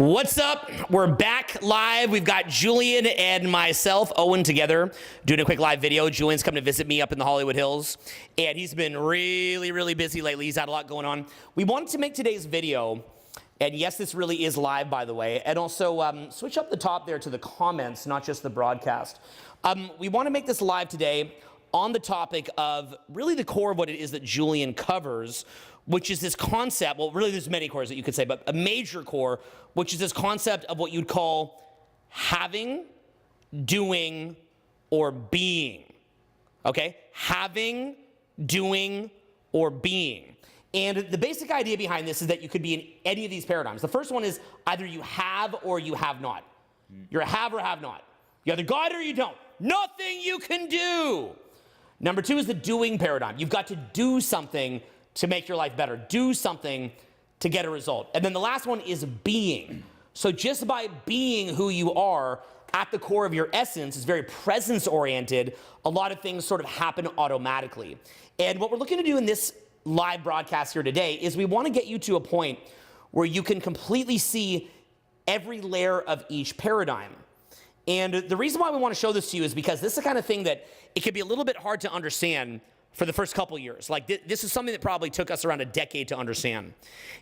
What's up? We're back live. We've got Julien and myself, Owen, together doing a quick live video. Julien's come to visit me up in the Hollywood Hills, and he's been really busy lately. He's had a lot going on. We wanted to make today's video, and yes, this really is live, by the way, and also switch up the top there to the comments, not just the broadcast. We want to make this live today on the topic of really the core of what it is that Julien covers, which is this concept, well, really there's many cores that you could say, but a major core, which is this concept of what you'd call having, doing, or being, okay? Having, doing, or being. And the basic idea behind this is that you could be in any of these paradigms. The first one is either you have or you have not. You're a have or have not. You either got it or you don't. Nothing you can do. Number two is the doing paradigm. You've got to do something to make your life better. Do something to get a result. And then the last one is being. So just by being who you are at the core of your essence is very presence-oriented. A lot of things sort of happen automatically. And what we're looking to do in this live broadcast here today is we want to get you to a point where you can completely see every layer of each paradigm. And the reason why we want to show this to you is because this is the kind of thing that it can be a little bit hard to understand for the first couple years. Like this is something that probably took us around a decade to understand.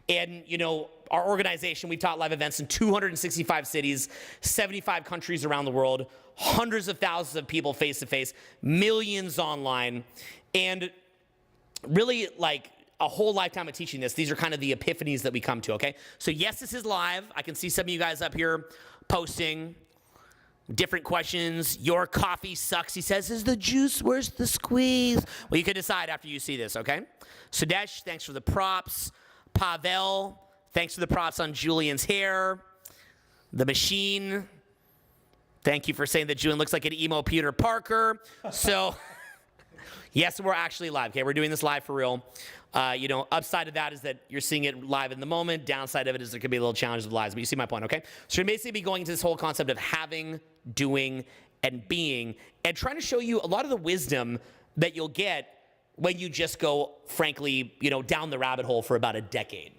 And you know, our organization, we've taught live events in 265 cities, 75 countries around the world, hundreds of thousands of people face to face, millions online, and really like a whole lifetime of teaching this. These are kind of the epiphanies that we come to, okay? So yes, this is live. I can see some of you guys up here posting different questions. Your coffee sucks, he says. Is the juice worth the squeeze? Well, you can decide after you see this, okay? Sudesh, thanks for the props. Pavel, thanks for the props on Julien's hair. The Machine, thank you for saying that Julien looks like an emo Peter Parker. So, yes, we're actually live, okay? We're doing this live for real. You know, upside of that is that you're seeing it live in the moment. Downside of it is there could be a little challenge with lives, but you see my point, okay? So you're basically be going into this whole concept of having, doing, and being, and trying to show you a lot of the wisdom that you'll get when you just go, frankly, you know, down the rabbit hole for about a decade.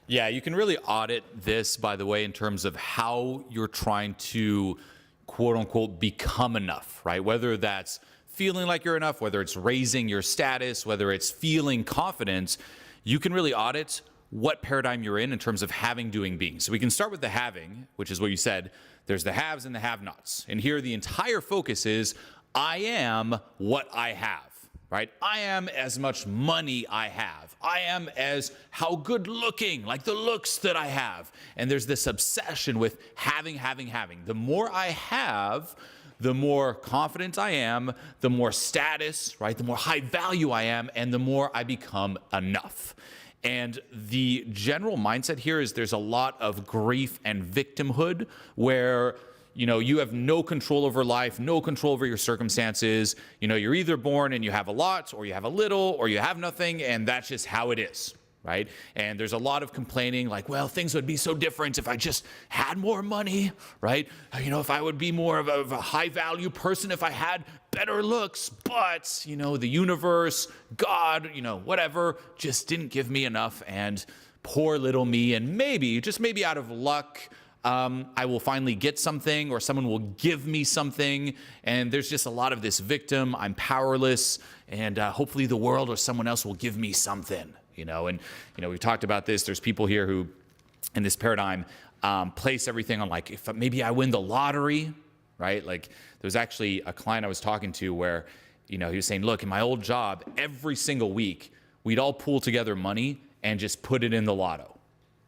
Yeah, you can really audit this, by the way, in terms of how you're trying to, quote unquote, become enough, right? Whether that's feeling like you're enough, whether it's raising your status, whether it's feeling confident, you can really audit what paradigm you're in terms of having, doing, being. So we can start with the having, which is what you said. There's the haves and the have-nots. And here the entire focus is, I am what I have, right? I am as much money I have. I am as how good looking, like the looks that I have. And there's this obsession with having. The more I have, the more confident I am, the more status, right? The more high value I am, and the more I become enough. And the general mindset here is there's a lot of grief and victimhood where, you know, you have no control over life, no control over your circumstances. You know, you're either born and you have a lot, or you have a little, or you have nothing, and that's just how it is. Right? And there's a lot of complaining like, well, things would be so different if I just had more money, right? You know, if I would be more of a high value person, if I had better looks, but, you know, the universe, God, you know, whatever, just didn't give me enough, and poor little me, and maybe, just maybe out of luck, I will finally get something, or someone will give me something, and there's just a lot of this victim, I'm powerless, and hopefully the world or someone else will give me something. You know, and, you know, we've talked about this. There's people here who, in this paradigm, place everything on, like, if maybe I win the lottery, right? Like, there was actually a client I was talking to where, you know, he was saying, look, in my old job, every single week, we'd all pool together money and just put it in the lotto.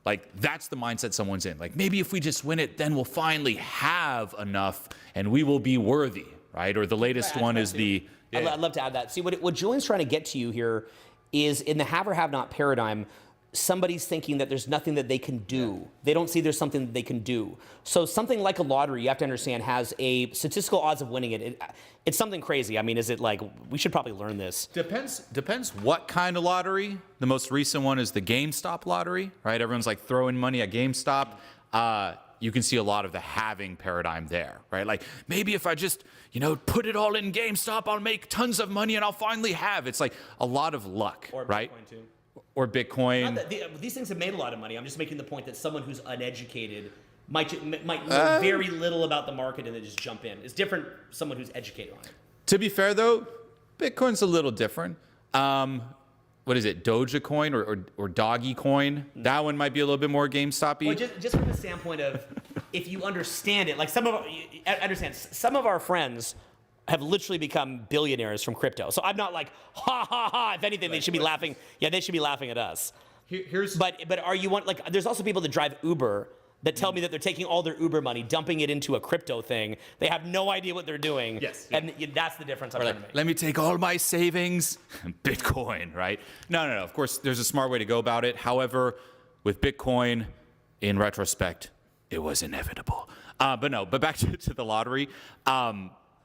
Like, that's the mindset someone's in. Like, maybe if we just win it, then we'll finally have enough and we will be worthy, right? Or the latest one is the... Yeah. I'd love to add that. See, what Julien's trying to get to you here is in the have or have not paradigm, somebody's thinking that there's nothing that they can do. Yeah. They don't see there's something that they can do. So something like a lottery, you have to understand, has a statistical odds of winning it. It's something crazy. I mean, is it like, we should probably learn this. Depends what kind of lottery. The most recent one is the GameStop lottery, right? Everyone's like throwing money at GameStop. You can see a lot of the having paradigm there, right? Like, maybe if I just, you know, put it all in GameStop, I'll make tons of money and I'll finally have. It's like a lot of luck, or right? Bitcoin too. or Bitcoin. These things have made a lot of money. I'm just making the point that someone who's uneducated might know very little about the market and then just jump in. It's different someone who's educated on it. To be fair, though, Bitcoin's a little different. What is it, Dogecoin or Doggy Coin? That one might be a little bit more GameStop-y. Well, just from the standpoint of if you understand it, like some of our friends have literally become billionaires from crypto. So I'm not like, ha, ha, ha. If anything, they should be laughing. Yeah, they should be laughing at us. But are you like, there's also people that drive Uber that tell me that they're taking all their Uber money, dumping it into a crypto thing. They have no idea what they're doing. Yes. And that's the difference I'm trying to make. Let me take all my savings, Bitcoin, right? No. Of course, there's a smart way to go about it. However, with Bitcoin, in retrospect, it was inevitable. But back to the lottery.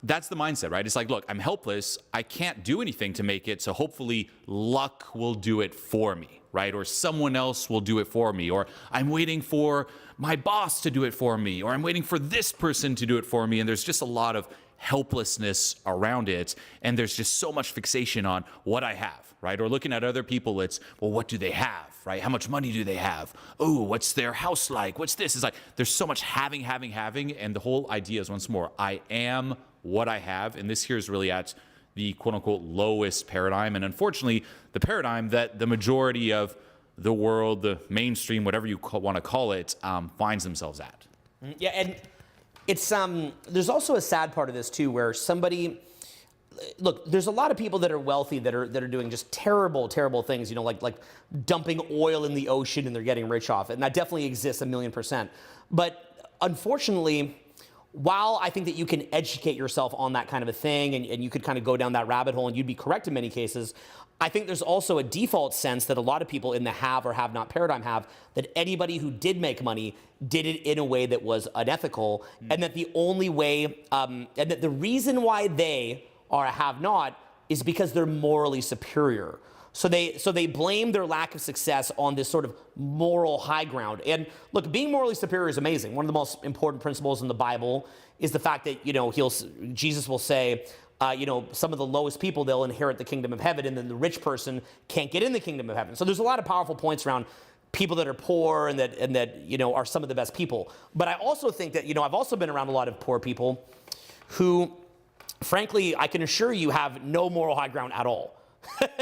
That's the mindset, right? It's like, look, I'm helpless. I can't do anything to make it. So hopefully luck will do it for me, right? Or someone else will do it for me. Or I'm waiting for my boss to do it for me. Or I'm waiting for this person to do it for me. And there's just a lot of helplessness around it. And there's just so much fixation on what I have, right? Or looking at other people, it's, well, what do they have, right? How much money do they have? Oh, what's their house like? What's this? It's like, there's so much having. And the whole idea is, once more, I am what I have. And this here is really at the quote unquote lowest paradigm. And unfortunately, the paradigm that the majority of the world, the mainstream, whatever you want to call it, finds themselves at. Yeah, and it's there's also a sad part of this too, where somebody, look, there's a lot of people that are wealthy that are doing just terrible things, you know, like dumping oil in the ocean and they're getting rich off it. And that definitely exists 1,000,000%. But unfortunately, while I think that you can educate yourself on that kind of a thing and you could kind of go down that rabbit hole and you'd be correct in many cases, I think there's also a default sense that a lot of people in the have or have not paradigm have, that anybody who did make money did it in a way that was unethical, and that the only way, and that the reason why they are a have not is because they're morally superior. So they blame their lack of success on this sort of moral high ground. And look, being morally superior is amazing. One of the most important principles in the Bible is the fact that, you know, Jesus will say, you know, some of the lowest people, they'll inherit the kingdom of heaven, and then the rich person can't get in the kingdom of heaven. So there's a lot of powerful points around people that are poor and that you know, are some of the best people. But I also think that, you know, I've also been around a lot of poor people who, frankly, I can assure you have no moral high ground at all.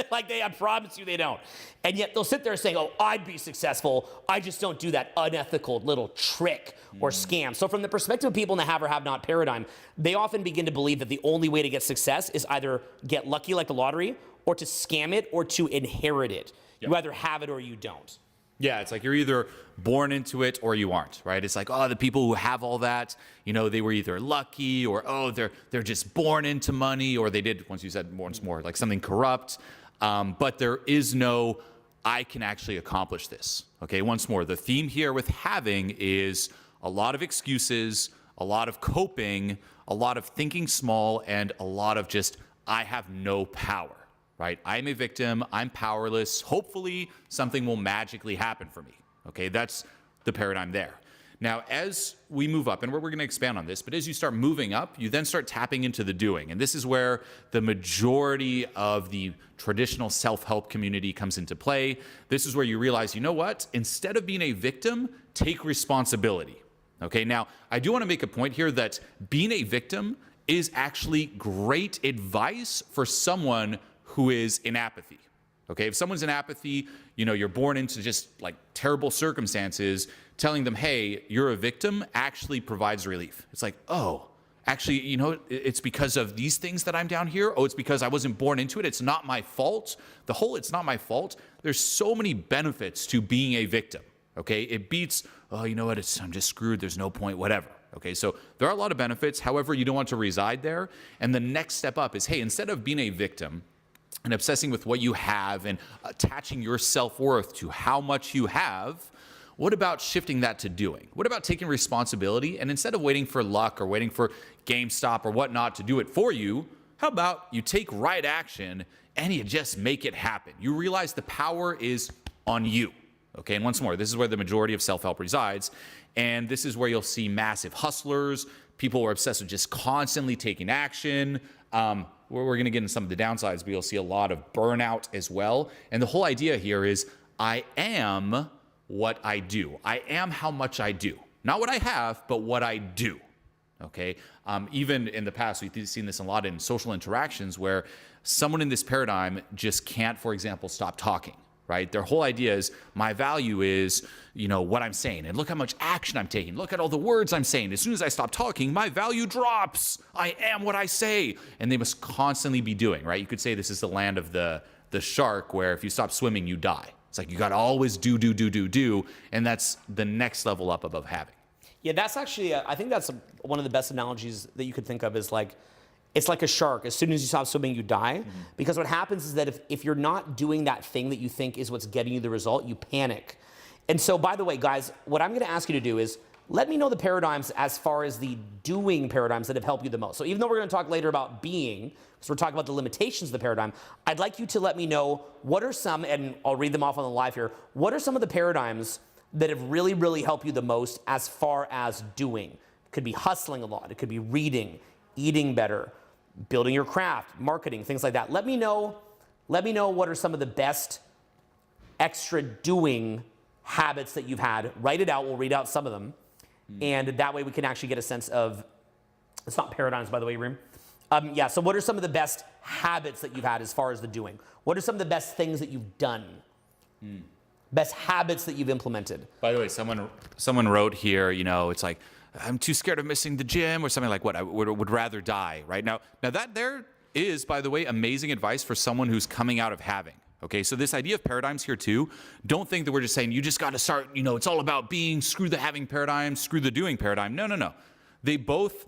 Like I promise you they don't. And yet they'll sit there saying, oh, I'd be successful. I just don't do that unethical little trick or scam. So from the perspective of people in the have or have not paradigm, they often begin to believe that the only way to get success is either get lucky like the lottery, or to scam it, or to inherit it. Yep. You either have it or you don't. Yeah, it's like you're either born into it or you aren't, right? It's like, oh, the people who have all that, you know, they were either lucky, or, oh, they're just born into money, or they did, once you said once more, like something corrupt. But there is no, I can actually accomplish this. Okay, once more, the theme here with having is a lot of excuses, a lot of coping, a lot of thinking small, and a lot of just, I have no power. Right? I'm a victim, I'm powerless. Hopefully something will magically happen for me. Okay, that's the paradigm there. Now, as we move up, and we're going to expand on this, but as you start moving up, you then start tapping into the doing. And this is where the majority of the traditional self-help community comes into play. This is where you realize, you know what? Instead of being a victim, take responsibility. Okay, now, I do want to make a point here that being a victim is actually great advice for someone who is in apathy. Okay, if someone's in apathy, you know, you're born into just like terrible circumstances, telling them, hey, you're a victim, actually provides relief. It's like, oh, actually, you know, it's because of these things that I'm down here. Oh, it's because I wasn't born into it. It's not my fault. The whole it's not my fault. There's so many benefits to being a victim. Okay, it beats, oh, you know what, I'm just screwed. There's no point, whatever. Okay, so there are a lot of benefits. However, you don't want to reside there. And the next step up is, hey, instead of being a victim and obsessing with what you have and attaching your self-worth to how much you have, what about shifting that to doing? What about taking responsibility, and instead of waiting for luck or waiting for GameStop or whatnot to do it for you, how about you take right action and you just make it happen? You realize the power is on you. Okay, and once more, this is where the majority of self-help resides, and this is where you'll see massive hustlers, people who are obsessed with just constantly taking action, we're going to get into some of the downsides, but you'll see a lot of burnout as well. And the whole idea here is I am what I do. I am how much I do. Not what I have, but what I do. Okay? Even in the past, we've seen this a lot in social interactions where someone in this paradigm just can't, for example, stop talking. Right? Their whole idea is my value is, what I'm saying. And look how much action I'm taking. Look at all the words I'm saying. As soon as I stop talking, my value drops. I am what I say. And they must constantly be doing, right? You could say this is the land of the shark where if you stop swimming, you die. It's like you got to always do. And that's the next level up above having. Yeah, that's actually, I think that's one of the best analogies that you could think of is like, it's like a shark. As soon as you stop swimming, you die. Mm-hmm. Because what happens is that if you're not doing that thing that you think is what's getting you the result, you panic. And so, by the way, guys, what I'm going to ask you to do is let me know the paradigms as far as the doing paradigms that have helped you the most. So even though we're going to talk later about being, because we're talking about the limitations of the paradigm, I'd like you to let me know what are some, and I'll read them off on the live here, what are some of the paradigms that have really, really helped you the most as far as doing? It could be hustling a lot. It could be reading, eating better, building your craft, marketing, things like that. Let me know what are some of the best extra doing habits that you've had. Write it out. We'll read out some of them. And that way we can actually get a sense of, it's not paradigms, by the way, Reem. So what are some of the best habits that you've had as far as the doing? What are some of the best things that you've done? Best habits that you've implemented? By the way, someone wrote here, it's like, I'm too scared of missing the gym or something like what I would rather die right now. Now that there is, by the way, amazing advice for someone who's coming out of having. Okay, so this idea of paradigms here too, don't think that we're just saying you just got to start, it's all about being, screw the having paradigm, screw the doing paradigm. No. They both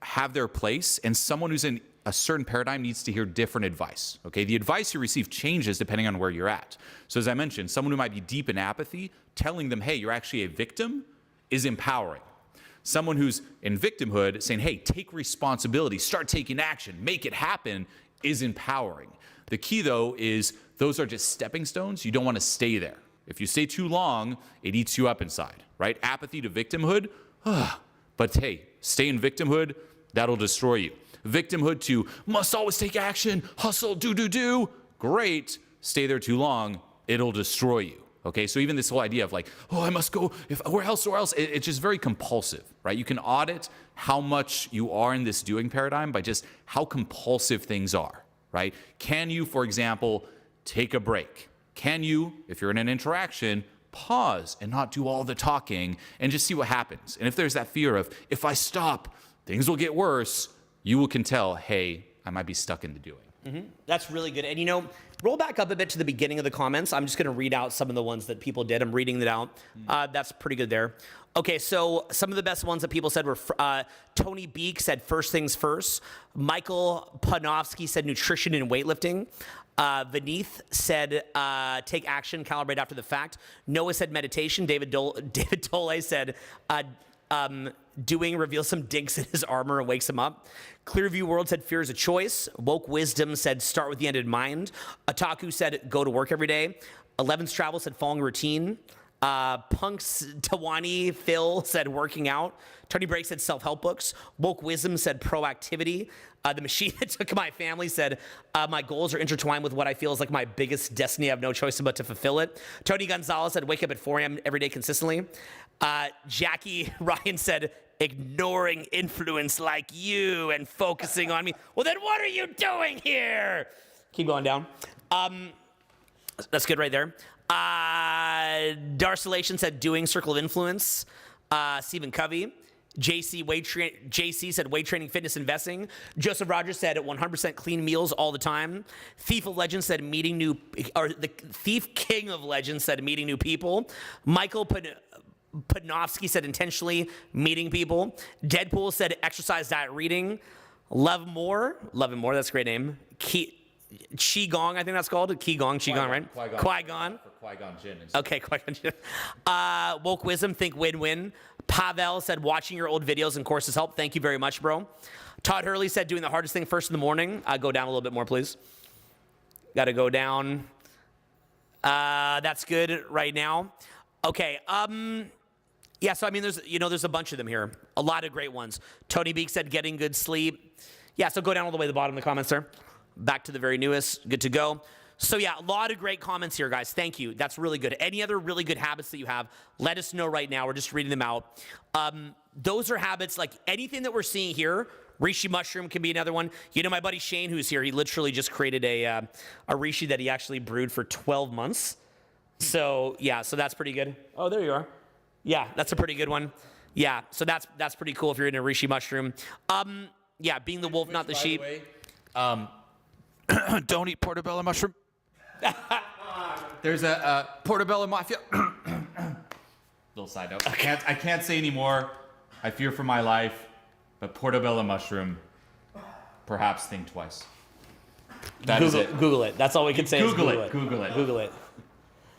have their place, and someone who's in a certain paradigm needs to hear different advice. Okay, the advice you receive changes depending on where you're at. So as I mentioned, someone who might be deep in apathy, telling them, hey, you're actually a victim is empowering. Someone who's in victimhood saying, hey, take responsibility, start taking action, make it happen, is empowering. The key, though, is those are just stepping stones. You don't want to stay there. If you stay too long, it eats you up inside, right? Apathy to victimhood, but hey, stay in victimhood, that'll destroy you. Victimhood to must always take action, hustle, do. Great, stay there too long, it'll destroy you. Okay, so even this whole idea of like, I must go, where else, it's just very compulsive, right? You can audit how much you are in this doing paradigm by just how compulsive things are, right? Can you, for example, take a break? Can you, if you're in an interaction, pause and not do all the talking and just see what happens? And if there's that fear of, if I stop, things will get worse, you can tell, hey, I might be stuck in the doing. Mm-hmm. That's really good. And roll back up a bit to the beginning of the comments. I'm just going to read out some of the ones that people did. I'm reading that out. That's pretty good there. Okay, so some of the best ones that people said were Tony Beek said first things first. Michael Panofsky said nutrition and weightlifting. Vineeth said take action, calibrate after the fact. Noah said meditation. David Dole said doing reveals some dinks in his armor and wakes him up. Clearview World said fear is a choice. Woke Wisdom said start with the end in mind. Otaku said go to work every day. 11's Travel said following routine. Punk's Tawani Phil said working out. Tony Break said self-help books. Woke Wisdom said proactivity. The machine that took my family said my goals are intertwined with what I feel is like my biggest destiny. I have no choice but to fulfill it. Tony Gonzalez said wake up at 4 a.m. every day consistently. Jackie Ryan said ignoring influence like you and focusing on me. Well, then what are you doing here? Keep going down. That's good right there. Darcelation said doing circle of influence. Stephen Covey. JC said weight training, fitness, investing. Joseph Rogers said 100% clean meals all the time. Thief of Legends said the Thief King of Legends said meeting new people. Michael Panofsky said intentionally meeting people. Deadpool said exercise, diet, reading. Love More, that's a great name. Qigong, I think that's called. Qigong, right? Qui-Gon. For Qui-Gon Jinn. Okay, Qui-Gon Jinn. Woke Wisdom, think win-win. Pavel said watching your old videos and courses help. Thank you very much, bro. Todd Hurley said doing the hardest thing first in the morning. Go down a little bit more, please. Got to go down. That's good right now. Okay. Yeah, so I mean, there's a bunch of them here. A lot of great ones. Tony Beek said getting good sleep. Yeah, so go down all the way to the bottom of the comments there. Back to the very newest. Good to go. So yeah, a lot of great comments here, guys. Thank you. That's really good. Any other really good habits that you have, let us know right now. We're just reading them out. Those are habits like anything that we're seeing here. Reishi mushroom can be another one. You know, my buddy Shane, who's here, he literally just created a reishi that he actually brewed for 12 months. So yeah, so that's pretty good. Oh, there you are. Yeah, that's a pretty good one. Yeah, so that's pretty cool if you're in a reishi mushroom. Yeah, being the wolf, not the sheep. Don't eat portobello mushroom. There's a portobello mafia. Little side note. I can't say anymore. I fear for my life. But portobello mushroom, perhaps think twice. Google it. That's all we can say. Google is Google it. Google it.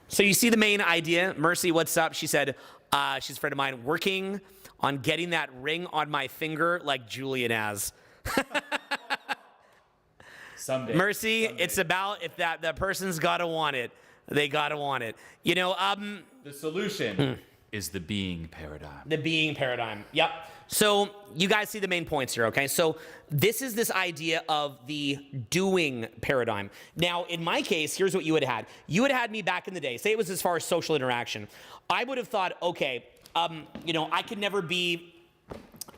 So you see the main idea. Mercy, what's up? She said, she's a friend of mine, working on getting that ring on my finger like Julien has. Someday. Mercy, it's about if that person's got to want it. They got to want it. You know, the solution is the being paradigm. The being paradigm. Yep. So you guys see the main points here, okay? So this is this idea of the doing paradigm. Now, in my case, here's what you would have had. You would have had me back in the day. Say it was as far as social interaction. I would have thought, okay, you know, I could never be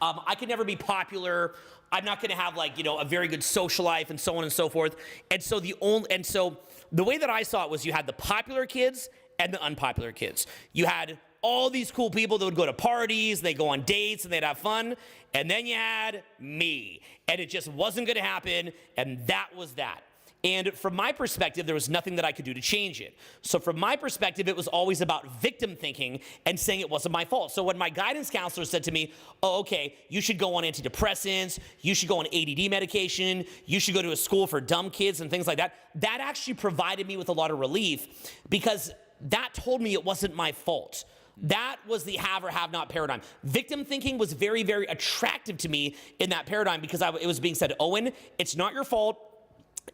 popular. I'm not going to have like, you know, a very good social life and so on and so forth. And so the way that I saw it was you had the popular kids and the unpopular kids. You had all these cool people that would go to parties, they go on dates, and they'd have fun. And then you had me. And it just wasn't going to happen, and that was that. And from my perspective, there was nothing that I could do to change it. So from my perspective, it was always about victim thinking and saying it wasn't my fault. So when my guidance counselor said to me, oh, okay, you should go on antidepressants, you should go on ADD medication, you should go to a school for dumb kids and things like that, that actually provided me with a lot of relief because that told me it wasn't my fault. That was the have or have not paradigm. Victim thinking was very, very attractive to me in that paradigm because it was being said, Owen, it's not your fault.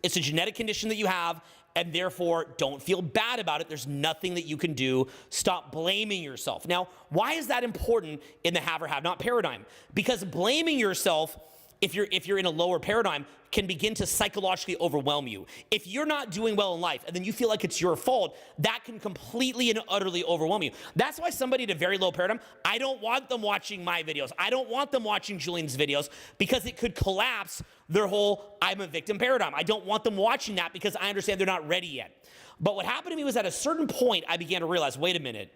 It's a genetic condition that you have, and therefore don't feel bad about it. There's nothing that you can do. Stop blaming yourself. Now, why is that important in the have or have not paradigm? Because blaming yourself, if you're in a lower paradigm, can begin to psychologically overwhelm you. If you're not doing well in life and then you feel like it's your fault, that can completely and utterly overwhelm you. That's why somebody at a very low paradigm, I don't want them watching my videos. I don't want them watching Julien's videos because it could collapse their whole I'm a victim paradigm. I don't want them watching that because I understand they're not ready yet. But what happened to me was at a certain point, I began to realize, wait a minute,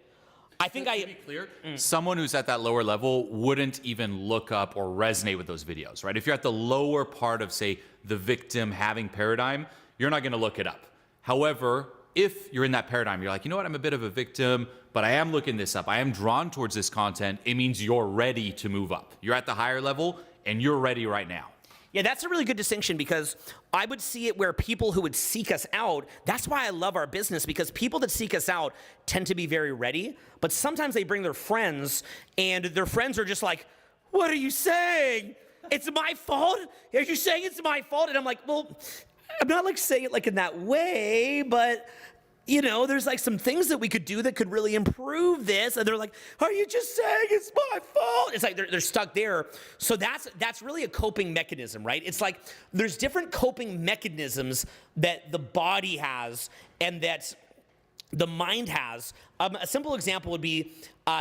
I think to be clear, someone who's at that lower level wouldn't even look up or resonate with those videos, right? If you're at the lower part of, say, the victim having paradigm, you're not going to look it up. However, if you're in that paradigm, you're like, you know what, I'm a bit of a victim, but I am looking this up. I am drawn towards this content. It means you're ready to move up. You're at the higher level, and you're ready right now. Yeah, that's a really good distinction because I would see it where people who would seek us out, that's why I love our business because people that seek us out tend to be very ready, but sometimes they bring their friends and their friends are just like, what are you saying? It's my fault? Are you saying it's my fault? And I'm like, well, I'm not like saying it like in that way, but you know, there's like some things that we could do that could really improve this. And they're like, are you just saying it's my fault? It's like they're stuck there. So that's really a coping mechanism, right? It's like there's different coping mechanisms that the body has and that the mind has. A simple example would be,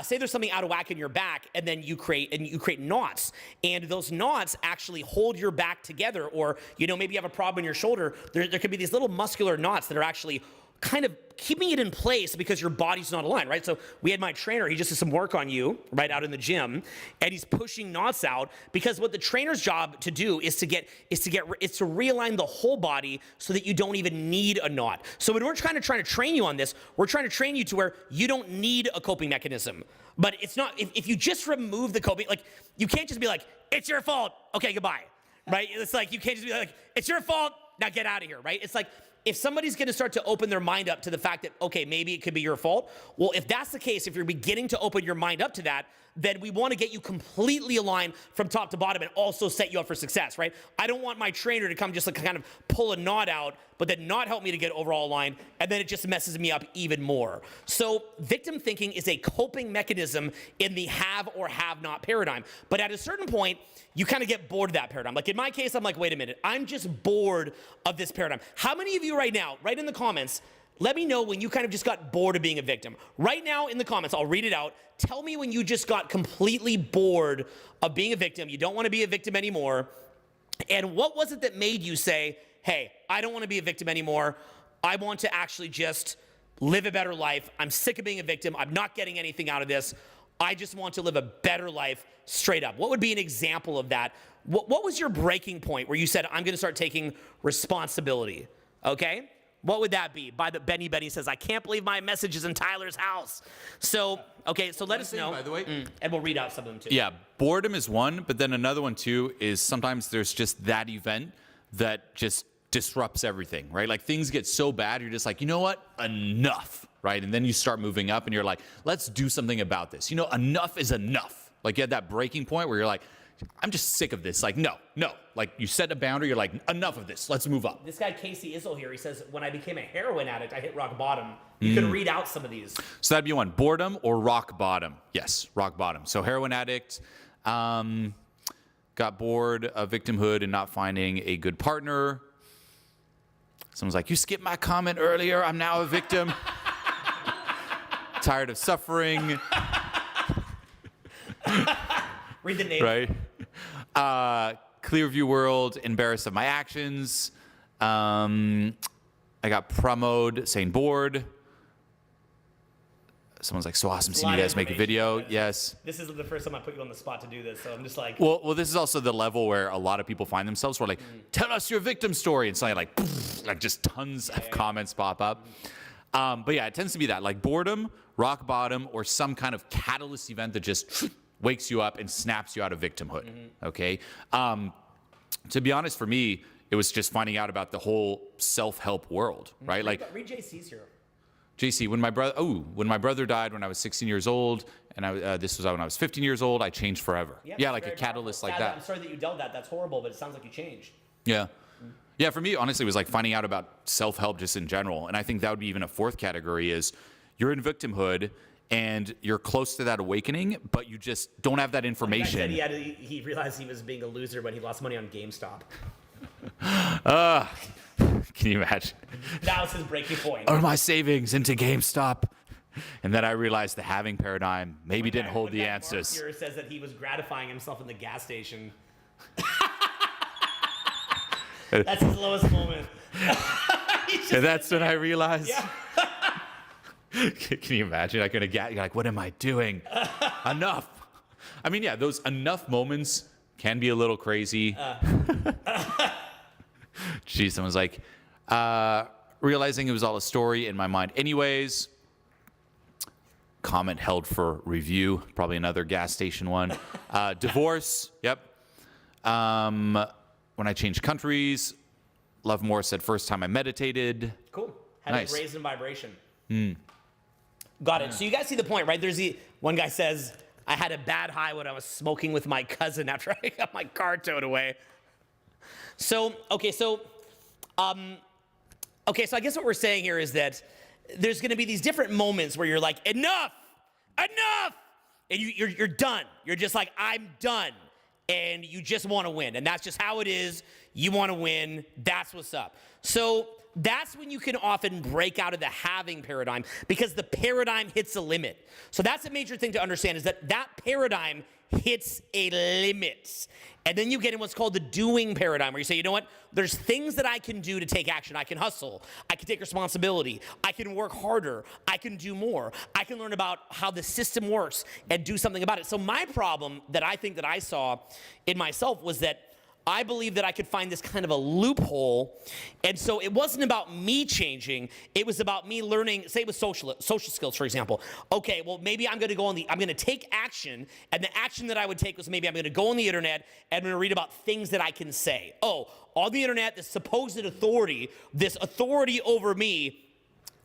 say there's something out of whack in your back, and then you create knots, and those knots actually hold your back together. Or you know, maybe you have a problem in your shoulder. There could be these little muscular knots that are actually kind of keeping it in place because your body's not aligned, right? So we had my trainer, he just did some work on you, right, out in the gym, and he's pushing knots out because what the trainer's job to do is to realign the whole body so that you don't even need a knot. So when we're trying to train you on this, we're trying to train you to where you don't need a coping mechanism. But it's not, if you just remove the coping, like, you can't just be like, it's your fault, okay, goodbye, right? It's like, you can't just be like, it's your fault, now get out of here, right? It's like, if somebody's going to start to open their mind up to the fact that, okay, maybe it could be your fault, well, if that's the case, if you're beginning to open your mind up to that, then we want to get you completely aligned from top to bottom and also set you up for success, right? I don't want my trainer to come just like kind of pull a knot out but then not help me to get overall aligned, and then it just messes me up even more. So victim thinking is a coping mechanism in the have or have not paradigm. But at a certain point, you kind of get bored of that paradigm. Like in my case, I'm like, wait a minute, I'm just bored of this paradigm. How many of you right now, write in the comments, let me know when you kind of just got bored of being a victim. Right now in the comments, I'll read it out. Tell me when you just got completely bored of being a victim. You don't want to be a victim anymore. And what was it that made you say, hey, I don't want to be a victim anymore. I want to actually just live a better life. I'm sick of being a victim. I'm not getting anything out of this. I just want to live a better life straight up. What would be an example of that? What was your breaking point where you said, I'm going to start taking responsibility? Okay? What would that be? Benny says, I can't believe my message is in Tyler's house. So, okay, so let us know. By the way, and we'll read out some of them too. yeah, boredom is one, but then another one too is sometimes there's just that event that just disrupts everything, right? Like things get so bad, you're just like, you know what? Enough, right? And then you start moving up and you're like, let's do something about this. You know, enough is enough. Like you had that breaking point where you're like, I'm just sick of this. Like, no. Like you set a boundary, you're like, enough of this. Let's move up. This guy, Casey Izzle here, he says, when I became a heroin addict, I hit rock bottom. You can read out some of these. So that'd be one, boredom or rock bottom. Yes, rock bottom. So heroin addict, got bored of victimhood and not finding a good partner. Someone's like, you skipped my comment earlier. I'm now a victim. Tired of suffering. Read the name. Right. Clear view world, embarrassed of my actions. I got promoed, saying bored. Someone's like, so awesome seeing you guys make a video. Yes. This isn't the first time I put you on the spot to do this, so I'm just like. Well, this is also the level where a lot of people find themselves where like, tell us your victim story. And suddenly like just tons of comments pop up. But yeah, it tends to be that like boredom, rock bottom, or some kind of catalyst event that just wakes you up and snaps you out of victimhood. Okay. To be honest, for me, it was just finding out about the whole self-help world, right? Read JC's here. JC, when my brother died when I was 16 years old, and this was when I was 15 years old, I changed forever. Yeah, like a catalyst like that. I'm sorry that you dealt that. That's horrible, but it sounds like you changed. Yeah. Yeah, for me, honestly, it was like finding out about self-help just in general. And I think that would be even a fourth category is you're in victimhood and you're close to that awakening, but you just don't have that information. He realized he was being a loser when he lost money on GameStop. Can you imagine? That was his breaking point. Or my savings into GameStop. And then I realized the having paradigm maybe didn't hold the answers. Mark here says that he was gratifying himself in the gas station. That's his lowest moment. And that's when I realized. Yeah. Can you imagine? Like, you're like, what am I doing? Enough. I mean, yeah, those enough moments can be a little crazy. Geez, someone's like, realizing it was all a story in my mind. Anyways, comment held for review. Probably another gas station one. Divorce. Yep. When I changed countries. Love Moore said first time I meditated. Cool. Had Nice. it raised in vibration. Got it. So you guys see the point, right? There's one guy says, I had a bad high when I was smoking with my cousin after I got my car towed away. So I guess what we're saying here is that there's going to be these different moments where you're like, enough, and you're done. You're just like, I'm done, and you just want to win, and that's just how it is. You want to win. That's what's up. So that's when you can often break out of the having paradigm because the paradigm hits a limit. So that's a major thing to understand is that paradigm hits a limit. And then you get in what's called the doing paradigm where you say, you know what? There's things that I can do to take action. I can hustle. I can take responsibility. I can work harder. I can do more. I can learn about how the system works and do something about it. So my problem that I think that I saw in myself was that I believe that I could find this kind of a loophole. And so it wasn't about me changing. It was about me learning, say with social skills, for example. Okay, well, maybe I'm going to take action. And the action that I would take was maybe I'm going to go on the internet and I'm going to read about things that I can say. Oh, on the internet, this supposed authority, this authority over me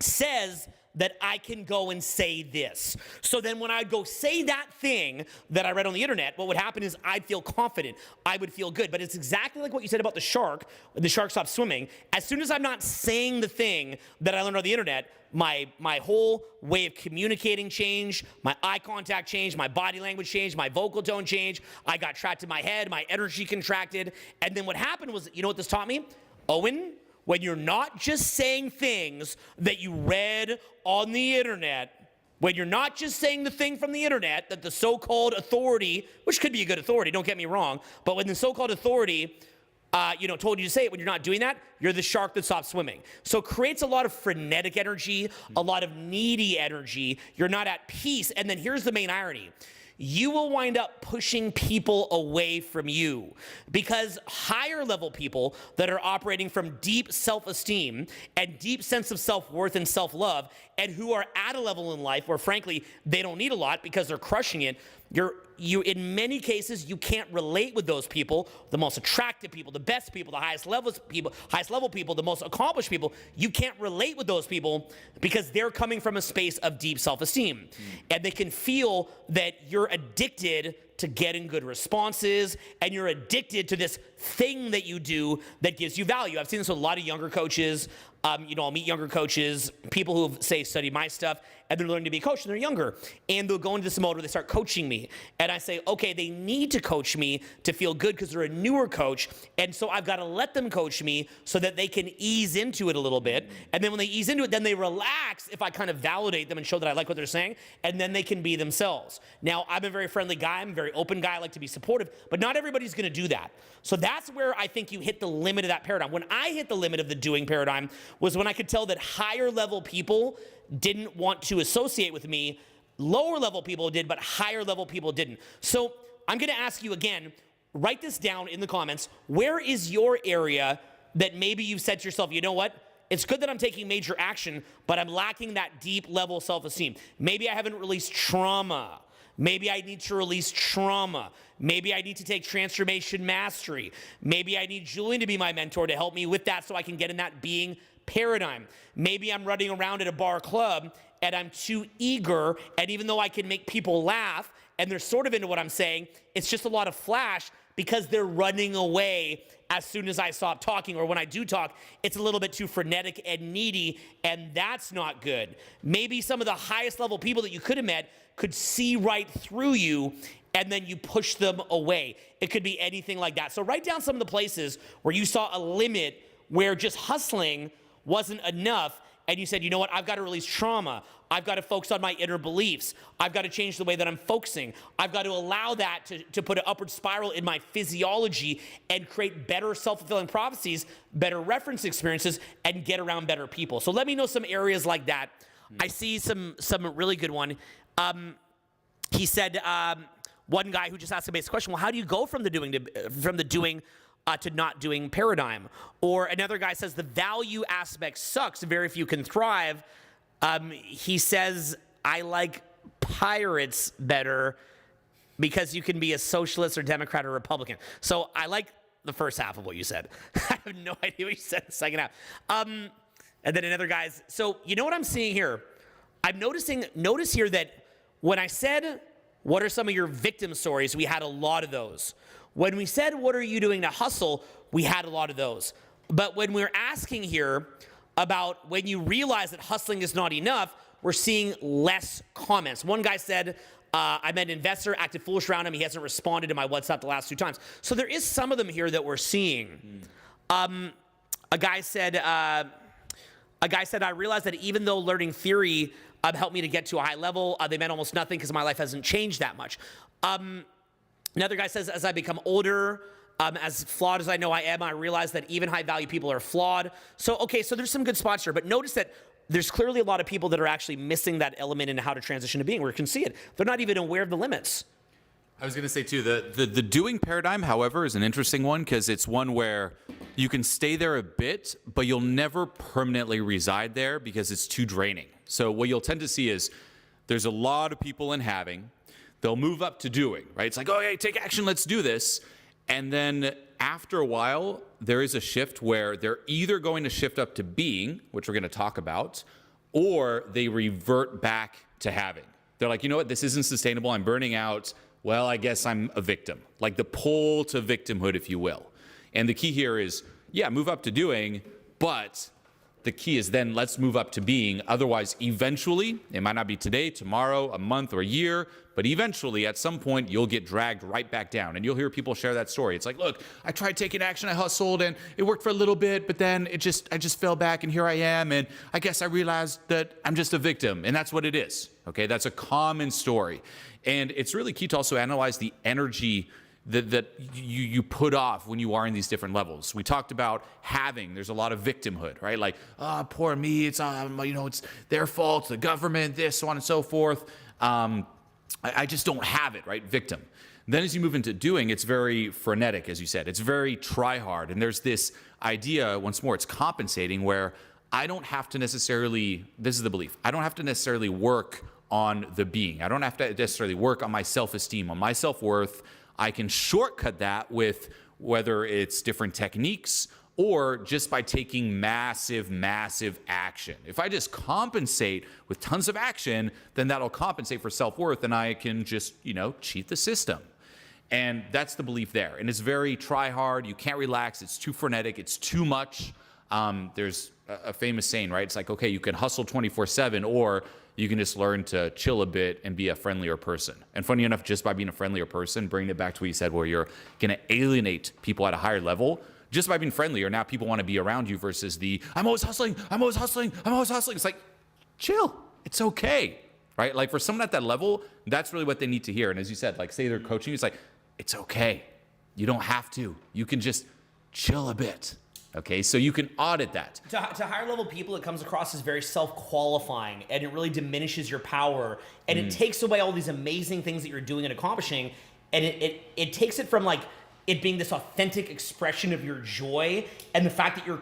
says that I can go and say this. So then when I'd go say that thing that I read on the internet, what would happen is I'd feel confident. I would feel good. But it's exactly like what you said about the shark. When the shark stops swimming, as soon as I'm not saying the thing that I learned on the internet, my whole way of communicating changed, my eye contact changed, my body language changed, my vocal tone changed, I got trapped in my head, my energy contracted. And then what happened was, you know what this taught me? Owen, when you're not just saying things that you read on the internet, when you're not just saying the thing from the internet that the so-called authority, which could be a good authority, don't get me wrong, but when the so-called authority told you to say it, when you're not doing that, you're the shark that stops swimming. So it creates a lot of frenetic energy, a lot of needy energy. You're not at peace. And then here's the main irony. You will wind up pushing people away from you because higher level people that are operating from deep self-esteem and deep sense of self-worth and self-love and who are at a level in life where frankly they don't need a lot because they're crushing it, you in many cases you can't relate with those people, the most attractive people, the best people, the highest level people, the most accomplished people. You can't relate with those people because they're coming from a space of deep self-esteem. And they can feel that you're addicted to getting good responses and you're addicted to this thing that you do that gives you value. I've seen this with a lot of younger coaches. I'll meet younger coaches, people who say study my stuff, and they're learning to be a coach, and they're younger. And they'll go into this mode where they start coaching me. And I say, okay, they need to coach me to feel good because they're a newer coach. And so I've got to let them coach me so that they can ease into it a little bit. And then when they ease into it, then they relax if I kind of validate them and show that I like what they're saying. And then they can be themselves. Now, I'm a very friendly guy. I'm a very open guy. I like to be supportive. But not everybody's going to do that. So that's where I think you hit the limit of that paradigm. When I hit the limit of the doing paradigm was when I could tell that higher level people didn't want to associate with me. Lower level people did, but higher level people didn't. So I'm going to ask you again, write this down in the comments. Where is your area that maybe you've said to yourself, you know what? It's good that I'm taking major action, but I'm lacking that deep level self-esteem. Maybe I haven't released trauma. Maybe I need to release trauma. Maybe I need to take transformation mastery. Maybe I need Julien to be my mentor to help me with that so I can get in that being paradigm. Maybe I'm running around at a bar club and I'm too eager, and even though I can make people laugh and they're sort of into what I'm saying, it's just a lot of flash because they're running away as soon as I stop talking, or when I do talk, it's a little bit too frenetic and needy, and that's not good. Maybe some of the highest level people that you could have met could see right through you, and then you push them away. It could be anything like that. So write down some of the places where you saw a limit where just hustling wasn't enough, and you said, you know what, I've got to release trauma. I've got to focus on my inner beliefs. I've got to change the way that I'm focusing. I've got to allow that to put an upward spiral in my physiology and create better self-fulfilling prophecies, better reference experiences, and get around better people. So let me know some areas like that. I see some really good one. He said, one guy who just asked a basic question, well, how do you go from the doing to not doing paradigm? Or another guy says the value aspect sucks, very few can thrive. He says, I like pirates better because you can be a socialist or Democrat or Republican. So I like the first half of what you said. I have no idea what you said in the second half. And then another guy's, so you know what I'm seeing here? I'm notice here that when I said, what are some of your victim stories? We had a lot of those. When we said, what are you doing to hustle? We had a lot of those. But when we're asking here about when you realize that hustling is not enough, we're seeing less comments. One guy said, I met an investor, acted foolish around him. He hasn't responded to my WhatsApp the last 2 times. So there is some of them here that we're seeing. A guy said, I realized that even though learning theory helped me to get to a high level, they meant almost nothing because my life hasn't changed that much. Another guy says, as I become older, as flawed as I know I am, I realize that even high-value people are flawed. So, okay, so there's some good spots here, but notice that there's clearly a lot of people that are actually missing that element into how to transition to being, where you can see it. They're not even aware of the limits. I was going to say, too, the doing paradigm, however, is an interesting one because it's one where you can stay there a bit, but you'll never permanently reside there because it's too draining. So what you'll tend to see is there's a lot of people in having. They'll move up to doing, right? It's like, oh, hey, take action, let's do this. And then after a while, there is a shift where they're either going to shift up to being, which we're going to talk about, or they revert back to having. They're like, you know what, this isn't sustainable. I'm burning out. Well, I guess I'm a victim. Like the pull to victimhood, if you will. And the key here is, yeah, move up to doing, but the key is then let's move up to being. Otherwise, eventually, it might not be today, tomorrow, a month, or a year, but eventually, at some point, you'll get dragged right back down. And you'll hear people share that story. It's like, look, I tried taking action, I hustled, and it worked for a little bit, but then I just fell back, and here I am, and I guess I realized that I'm just a victim, and that's what it is. Okay, that's a common story. And it's really key to also analyze the energy that you put off when you are in these different levels. We talked about having. There's a lot of victimhood, right? Like, oh, poor me. It's it's their fault. The government. This, so on and so forth. I just don't have it, right? Victim. Then as you move into doing, it's very frenetic, as you said. It's very try hard. And there's this idea, once more, it's compensating, where I don't have to necessarily. This is the belief. I don't have to necessarily work on the being. I don't have to necessarily work on my self-esteem, on my self-worth. I can shortcut that with whether it's different techniques or just by taking massive, massive action. If I just compensate with tons of action, then that'll compensate for self-worth and I can just, cheat the system. And that's the belief there. And it's very try hard. You can't relax. It's too frenetic. It's too much. There's a famous saying, right? It's like, okay, you can hustle 24/7 or you can just learn to chill a bit and be a friendlier person. And funny enough, just by being a friendlier person, bringing it back to what you said, where you're going to alienate people at a higher level, just by being friendlier, now people want to be around you versus I'm always hustling, I'm always hustling, I'm always hustling. It's like, chill, it's okay, right? Like for someone at that level, that's really what they need to hear. And as you said, like say they're coaching, it's like, it's okay. You don't have to. You can just chill a bit. Okay, so you can audit that. To higher level people, it comes across as very self-qualifying, and it really diminishes your power, and it takes away all these amazing things that you're doing and accomplishing, and it takes it from like it being this authentic expression of your joy and the fact that you're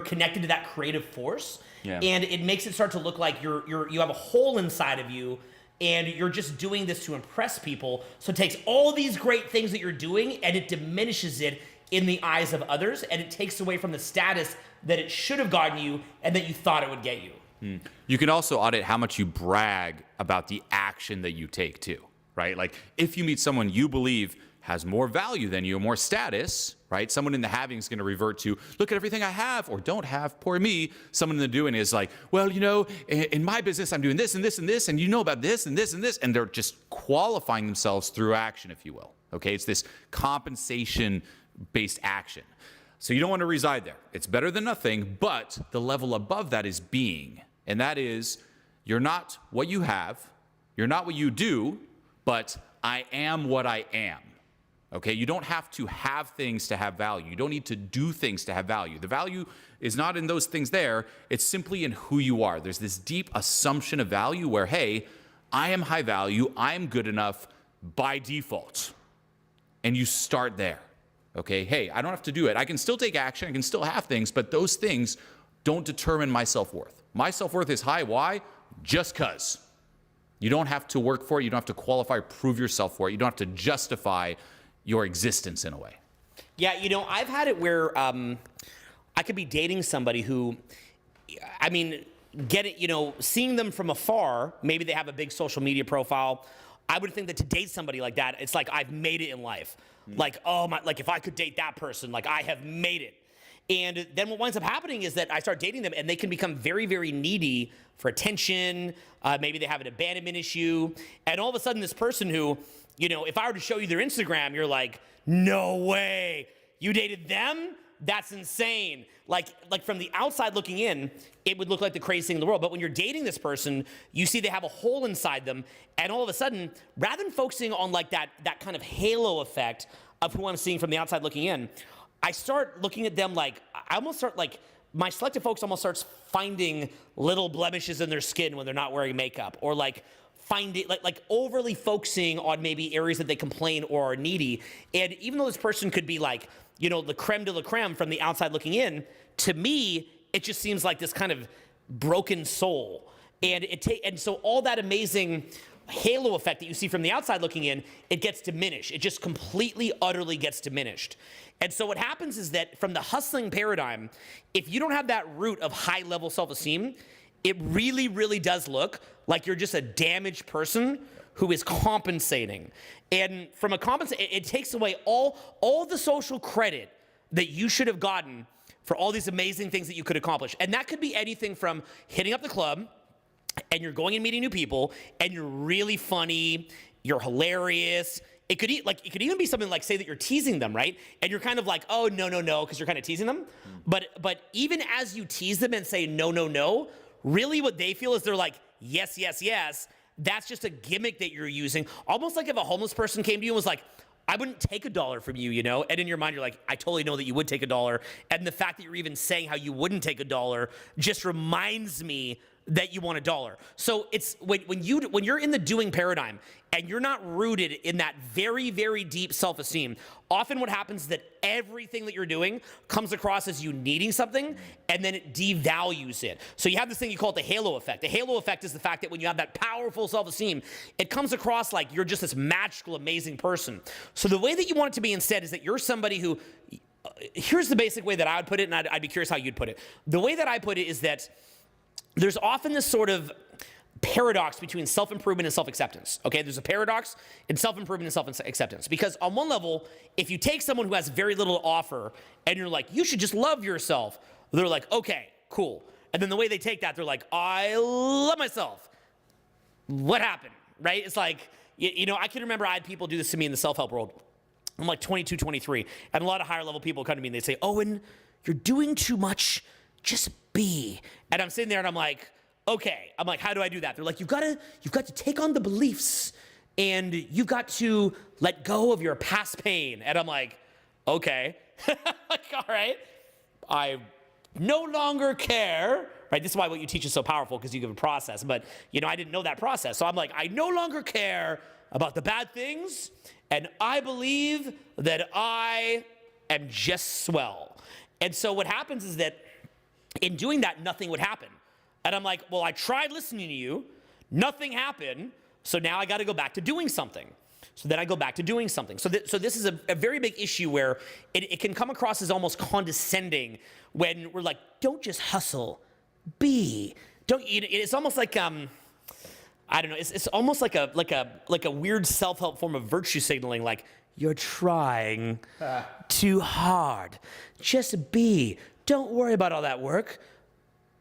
connected to that creative force, and it makes it start to look like you have a hole inside of you. And you're just doing this to impress people. So it takes all these great things that you're doing and it diminishes it in the eyes of others, and it takes away from the status that it should have gotten you and that you thought it would get you. You can also audit how much you brag about the action that you take too, right? Like if you meet someone you believe has more value than you, more status, right? Someone in the having is going to revert to, look at everything I have or don't have, poor me. Someone in the doing is like, well, in my business, I'm doing this and this and this, and you know about this and this and this, and they're just qualifying themselves through action, if you will. Okay, it's this compensation-based action. So you don't want to reside there. It's better than nothing, but the level above that is being, and that is, you're not what you have, you're not what you do, but I am what I am. Okay, you don't have to have things to have value. You don't need to do things to have value. The value is not in those things there. It's simply in who you are. There's this deep assumption of value where, hey, I am high value. I am good enough by default. And you start there. Okay, hey, I don't have to do it. I can still take action. I can still have things, but those things don't determine my self-worth. My self-worth is high. Why? Just because. You don't have to work for it. You don't have to qualify or prove yourself for it. You don't have to justify your existence in a way. Yeah, I've had it where I could be dating somebody who, seeing them from afar, maybe they have a big social media profile. I would think that to date somebody like that, it's like I've made it in life. Like, oh my, like if I could date that person, like I have made it. And then what winds up happening is that I start dating them and they can become very, very needy for attention. Maybe they have an abandonment issue. And all of a sudden this person who, if I were to show you their Instagram, you're like, no way, you dated them? That's insane. Like from the outside looking in, it would look like the craziest thing in the world. But when you're dating this person, you see they have a hole inside them. And all of a sudden, rather than focusing on like that kind of halo effect of who I'm seeing from the outside looking in, I start looking at them like, my selective focus almost starts finding little blemishes in their skin when they're not wearing makeup, or like finding, like overly focusing on maybe areas that they complain or are needy. And even though this person could be like, the creme de la creme from the outside looking in, to me, it just seems like this kind of broken soul. And so all that amazing halo effect that you see from the outside looking in, it gets diminished. It just completely, utterly gets diminished. And so what happens is that from the hustling paradigm, if you don't have that root of high level self-esteem, it really, really does look like you're just a damaged person who is compensating. And from a it takes away all the social credit that you should have gotten for all these amazing things that you could accomplish. And that could be anything from hitting up the club, and you're going and meeting new people, and you're really funny, you're hilarious. It could even be something like, say that you're teasing them, right? And you're kind of like, oh, no, because you're kind of teasing them. But even as you tease them and say no, really what they feel is they're like, yes. That's just a gimmick that you're using. Almost like if a homeless person came to you and was like, I wouldn't take $1 from you, And in your mind, you're like, I totally know that you would take $1. And the fact that you're even saying how you wouldn't take $1 just reminds me that you want $1. So it's when you're in the doing paradigm and you're not rooted in that very, very deep self-esteem, often what happens is that everything that you're doing comes across as you needing something, and then it devalues it. So you have this thing, you call it the halo effect. The halo effect is the fact that when you have that powerful self-esteem, it comes across like you're just this magical, amazing person. So the way that you want it to be instead is that you're somebody who, here's the basic way that I would put it, and I'd be curious how you'd put it. The way that I put it is that there's often this sort of paradox between self-improvement and self-acceptance, okay? There's a paradox in self-improvement and self-acceptance, because on one level, if you take someone who has very little to offer and you're like, you should just love yourself, they're like, okay, cool. And then the way they take that, they're like, I love myself. What happened, right? It's like, I can remember I had people do this to me in the self-help world. I'm like 22, 23, and a lot of higher level people come to me and they say, Owen, you're doing too much, just be. And I'm sitting there and I'm like, okay. I'm like, how do I do that? They're like, you've got to take on the beliefs, and you've got to let go of your past pain. And I'm like, okay. Like, all right. I no longer care, right? This is why what you teach is so powerful, because you give a process. But, I didn't know that process. So I'm like, I no longer care about the bad things, and I believe that I am just swell. And so what happens is that in doing that, nothing would happen. And I'm like, well, I tried listening to you, nothing happened, so now I got to go back to doing something. So then I go back to doing something. So this is a very big issue where it can come across as almost condescending when we're like, don't just hustle, be. It's almost like, I don't know, it's almost like a weird self-help form of virtue signaling, like, you're trying too hard. Just be. Don't worry about all that work.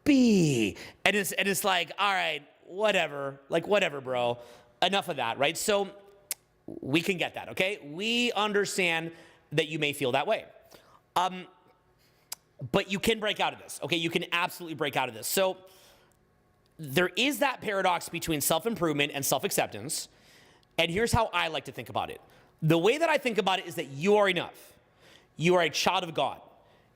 Be. And it's like, all right, whatever. Like, whatever, bro. Enough of that, right? So we can get that, okay? We understand that you may feel that way. But you can break out of this, okay? You can absolutely break out of this. So there is that paradox between self-improvement and self-acceptance. And here's how I like to think about it. The way that I think about it is that you are enough. You are a child of God.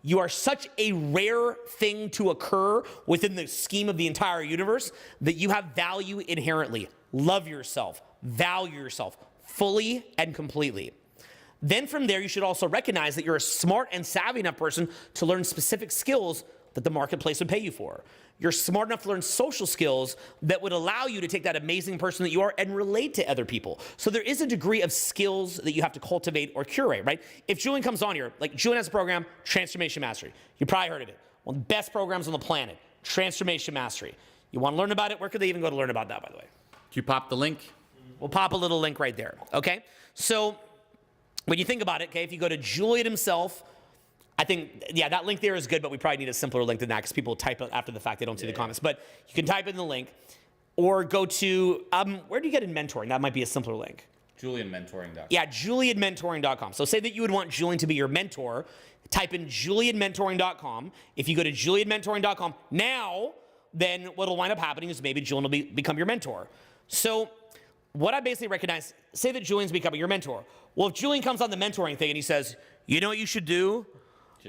You are such a rare thing to occur within the scheme of the entire universe that you have value inherently. Love yourself, value yourself fully and completely. Then from there, you should also recognize that you're a smart and savvy enough person to learn specific skills that the marketplace would pay you for. You're smart enough to learn social skills that would allow you to take that amazing person that you are and relate to other people. So there is a degree of skills that you have to cultivate or curate, right? If Julien comes on here, like Julien has a program, Transformation Mastery. You probably heard of it. One of the best programs on the planet, Transformation Mastery. You want to learn about it? Where could they even go to learn about that, by the way? Can you pop the link? We'll pop a little link right there, okay? So when you think about it, okay, if you go to Julien Himself, I think, yeah, that link there is good, but we probably need a simpler link than that because people type it after the fact. They don't see the comments. But you can type in the link or go to, where do you get in mentoring? That might be a simpler link. JulienMentoring.com. Yeah, JulienMentoring.com. So say that you would want Julien to be your mentor. Type in JulienMentoring.com. If you go to JulienMentoring.com now, then what will wind up happening is maybe Julien will become your mentor. So what I basically recognize, say that Julien's becoming your mentor. Well, if Julien comes on the mentoring thing and he says, you know what you should do?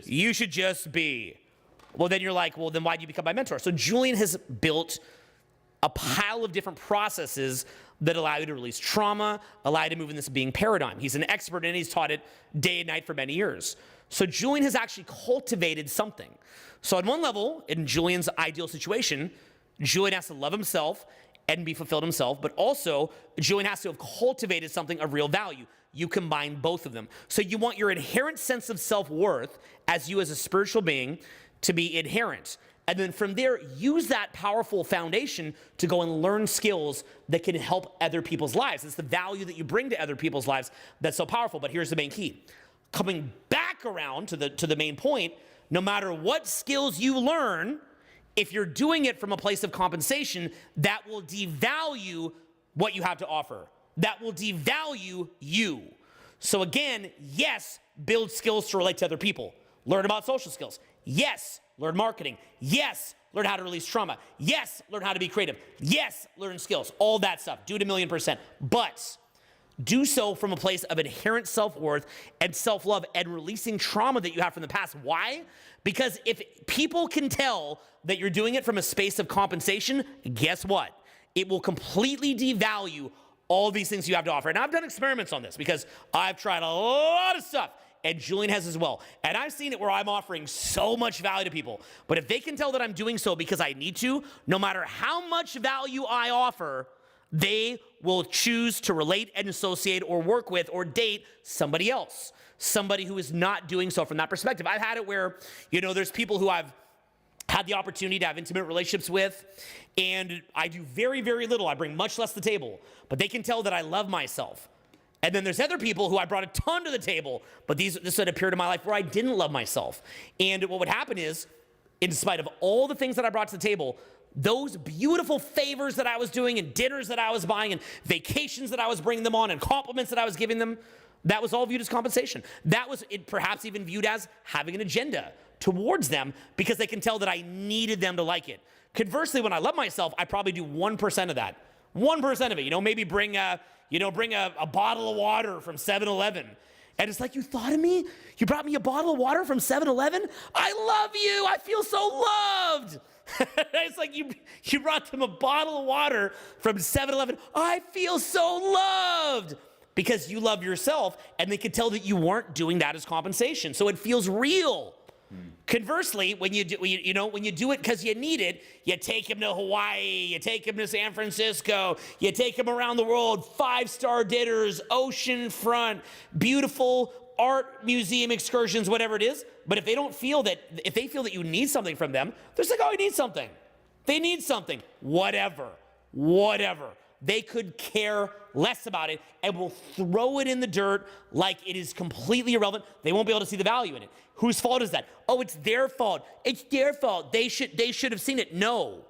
You should just be. Well, then you're like, well, then why do you become my mentor? So Julien has built a pile of different processes that allow you to release trauma, allow you to move in this being paradigm. He's an expert and he's taught it day and night for many years. So Julien has actually cultivated something. So on one level, in Julien's ideal situation, Julien has to love himself and be fulfilled himself, but also Julien has to have cultivated something of real value. You combine both of them. So you want your inherent sense of self-worth as you as a spiritual being to be inherent. And then from there, use that powerful foundation to go and learn skills that can help other people's lives. It's the value that you bring to other people's lives that's so powerful. But here's the main key. Coming back around to the main point, no matter what skills you learn, if you're doing it from a place of compensation, that will devalue what you have to offer. That will devalue you. So again, yes, build skills to relate to other people. Learn about social skills. Yes, learn marketing. Yes, learn how to release trauma. Yes, learn how to be creative. Yes, learn skills. All that stuff. Do it 1,000,000%. But do so from a place of inherent self-worth and self-love and releasing trauma that you have from the past. Why? Because if people can tell that you're doing it from a space of compensation, guess what? It will completely devalue all these things you have to offer. And I've done experiments on this because I've tried a lot of stuff, and Julien has as well. And I've seen it where I'm offering so much value to people. But if they can tell that I'm doing so because I need to, no matter how much value I offer, they will choose to relate and associate or work with or date somebody else, somebody who is not doing so from that perspective. I've had it where, there's people who I've had the opportunity to have intimate relationships with, and I do very, very little. I bring much less to the table, but they can tell that I love myself. And then there's other people who I brought a ton to the table, but this would appear in my life where I didn't love myself. And what would happen is, in spite of all the things that I brought to the table, those beautiful favors that I was doing and dinners that I was buying and vacations that I was bringing them on and compliments that I was giving them, that was all viewed as compensation. That was perhaps even viewed as having an agenda towards them because they can tell that I needed them to like it. Conversely, when I love myself, I probably do 1% of that. 1% of it, maybe bring a bottle of water from 7-Eleven. And it's like, you thought of me? You brought me a bottle of water from 7-Eleven? I love you. I feel so loved. It's like you brought them a bottle of water from 7-Eleven. I feel so loved because you love yourself, and they could tell that you weren't doing that as compensation. So it feels real. Conversely, when you do it because you need it, you take them to Hawaii, you take them to San Francisco, you take them around the world, 5-star dinners, oceanfront, beautiful art museum excursions, whatever it is. But if they feel that you need something from them, they're just like, oh, I need something. They need something. Whatever. They could care less about it and will throw it in the dirt like it is completely irrelevant. They won't be able to see the value in it. Whose fault is that? Oh, it's their fault. It's their fault. They should have seen it. No,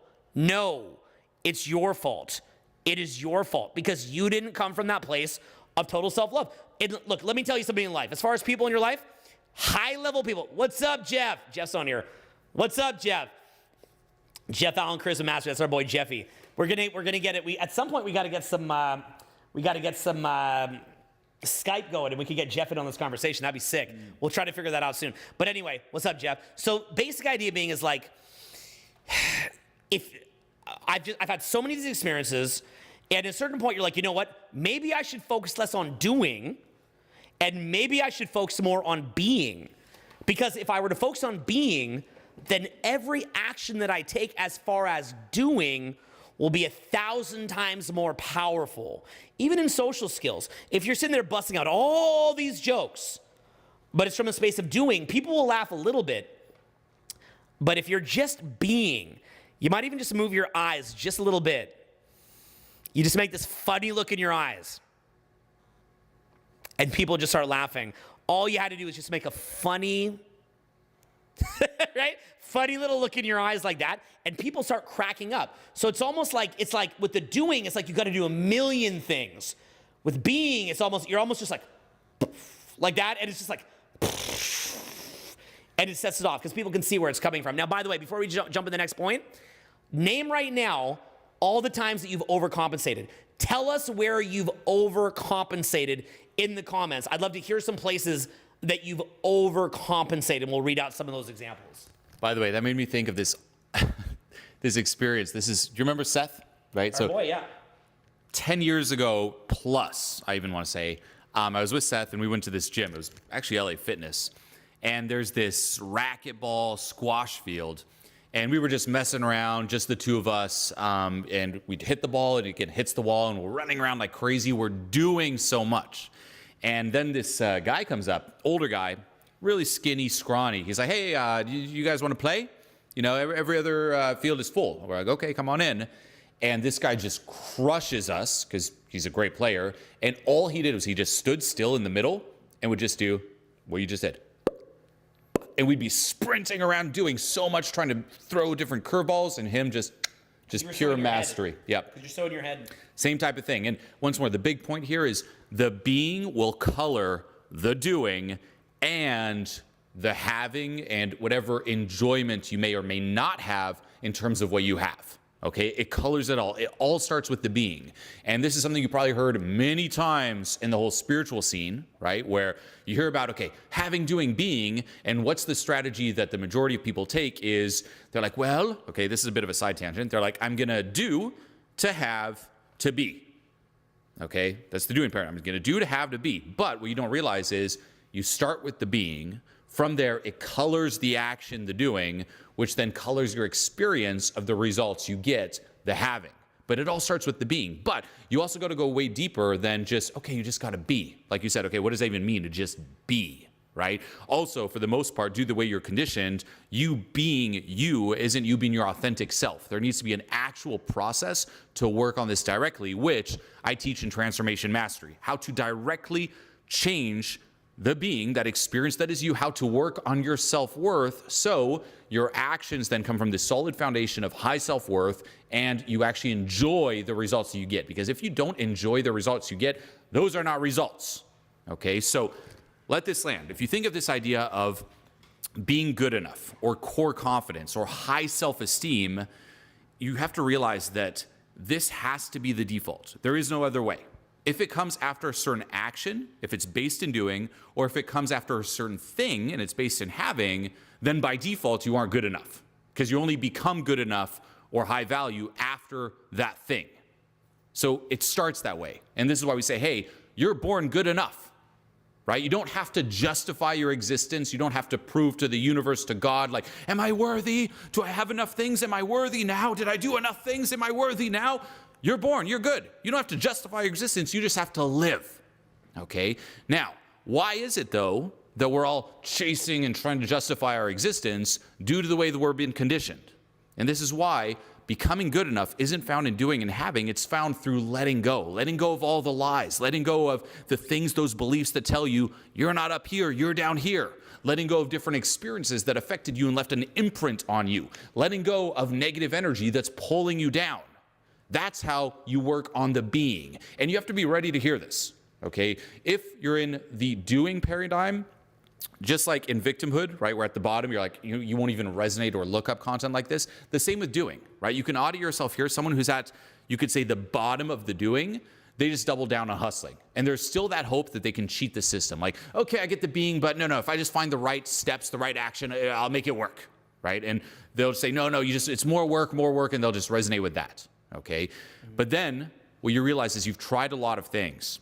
it's your fault. It is your fault because you didn't come from that place of total self-love. Look, let me tell you something in life. As far as people in your life, high-level people. What's up, Jeff? Jeff's on here. What's up, Jeff? Jeff Allen, Charisma Master. That's our boy Jeffy. We're gonna get it. At some point we got to get some Skype going, and we can get Jeff in on this conversation. That'd be sick. We'll try to figure that out soon. But anyway, what's up, Jeff? So basic idea being is like, if I've had so many of these experiences, and at a certain point you're like, you know what? Maybe I should focus less on doing, and maybe I should focus more on being. Because if I were to focus on being, then every action that I take as far as doing will be 1,000 times more powerful. Even in social skills, if you're sitting there busting out all these jokes, but it's from a space of doing, people will laugh a little bit. But if you're just being, you might even just move your eyes just a little bit. You just make this funny look in your eyes, and people just start laughing. All you had to do is just make a funny, right? Funny little look in your eyes like that, and people start cracking up. So it's like with the doing, it's like you got to do 1,000,000 things. With being, you're almost just like that, and it's just like, and it sets it off because people can see where it's coming from. Now, by the way, before we jump to the next point, name right now all the times that you've overcompensated. Tell us where you've overcompensated in the comments. I'd love to hear some places that you've overcompensated, and we'll read out some of those examples. By the way, that made me think of this this experience. Do you remember Seth? Right? Our boy, yeah. 10 years ago plus, I even want to say, I was with Seth and we went to this gym. It was actually LA Fitness. And there's this racquetball squash field. And we were just messing around, just the two of us. And we'd hit the ball and it hits the wall and we're running around like crazy. We're doing so much. And then this guy comes up, older guy, really skinny, scrawny. He's like, hey, you guys want to play? You know, every other field is full. We're like, okay, come on in. And this guy just crushes us because he's a great player. And all he did was he just stood still in the middle and would just do what you just did. And we'd be sprinting around doing so much, trying to throw different curveballs, and him just pure mastery. Yep. Because you're so in your head. Same type of thing. And once more, the big point here is the being will color the doing and the having and whatever enjoyment you may or may not have in terms of what you have. Okay, it colors it all. It all starts with the being. And this is something you probably heard many times in the whole spiritual scene, right? Where you hear about, okay, having, doing, being, and what's the strategy that the majority of people take is they're like, well, okay, this is a bit of a side tangent. They're like, I'm going to do to have to be. Okay, that's the doing paradigm. I'm going to do to have to be. But what you don't realize is you start with the being. From there, it colors the action, the doing, which then colors your experience of the results you get, the having. But it all starts with the being. But you also got to go way deeper than just, okay, you just got to be. Like you said, okay, what does that even mean to just be, right? Also, for the most part, due to the way you're conditioned, you being you isn't you being your authentic self. There needs to be an actual process to work on this directly, which I teach in Transformation Mastery, how to directly change the being, that experience that is you, how to work on your self-worth so your actions then come from this solid foundation of high self-worth and you actually enjoy the results that you get. Because if you don't enjoy the results you get, those are not results. Okay, so let this land. If you think of this idea of being good enough or core confidence or high self-esteem, you have to realize that this has to be the default. There is no other way. If it comes after a certain action, if it's based in doing, or if it comes after a certain thing and it's based in having, then by default you aren't good enough because you only become good enough or high value after that thing. So it starts that way. And this is why we say, hey, you're born good enough, right? You don't have to justify your existence. You don't have to prove to the universe, to God, like, am I worthy? Do I have enough things? Am I worthy now? Did I do enough things? Am I worthy now? You're born, you're good. You don't have to justify your existence, you just have to live, okay? Now, why is it though that we're all chasing and trying to justify our existence due to the way that we're being conditioned? And this is why becoming good enough isn't found in doing and having, it's found through letting go of all the lies, letting go of the things, those beliefs that tell you you're not up here, you're down here. Letting go of different experiences that affected you and left an imprint on you. Letting go of negative energy that's pulling you down. That's how you work on the being. And you have to be ready to hear this, okay? If you're in the doing paradigm, just like in victimhood, right, where at the bottom you're like, you won't even resonate or look up content like this. The same with doing, right? You can audit yourself here. Someone who's at, you could say, the bottom of the doing, they just double down on hustling. And there's still that hope that they can cheat the system. Like, okay, I get the being, but no, if I just find the right steps, the right action, I'll make it work, right? And they'll say, no, it's more work, and they'll just resonate with that. Okay, but then what you realize is you've tried a lot of things.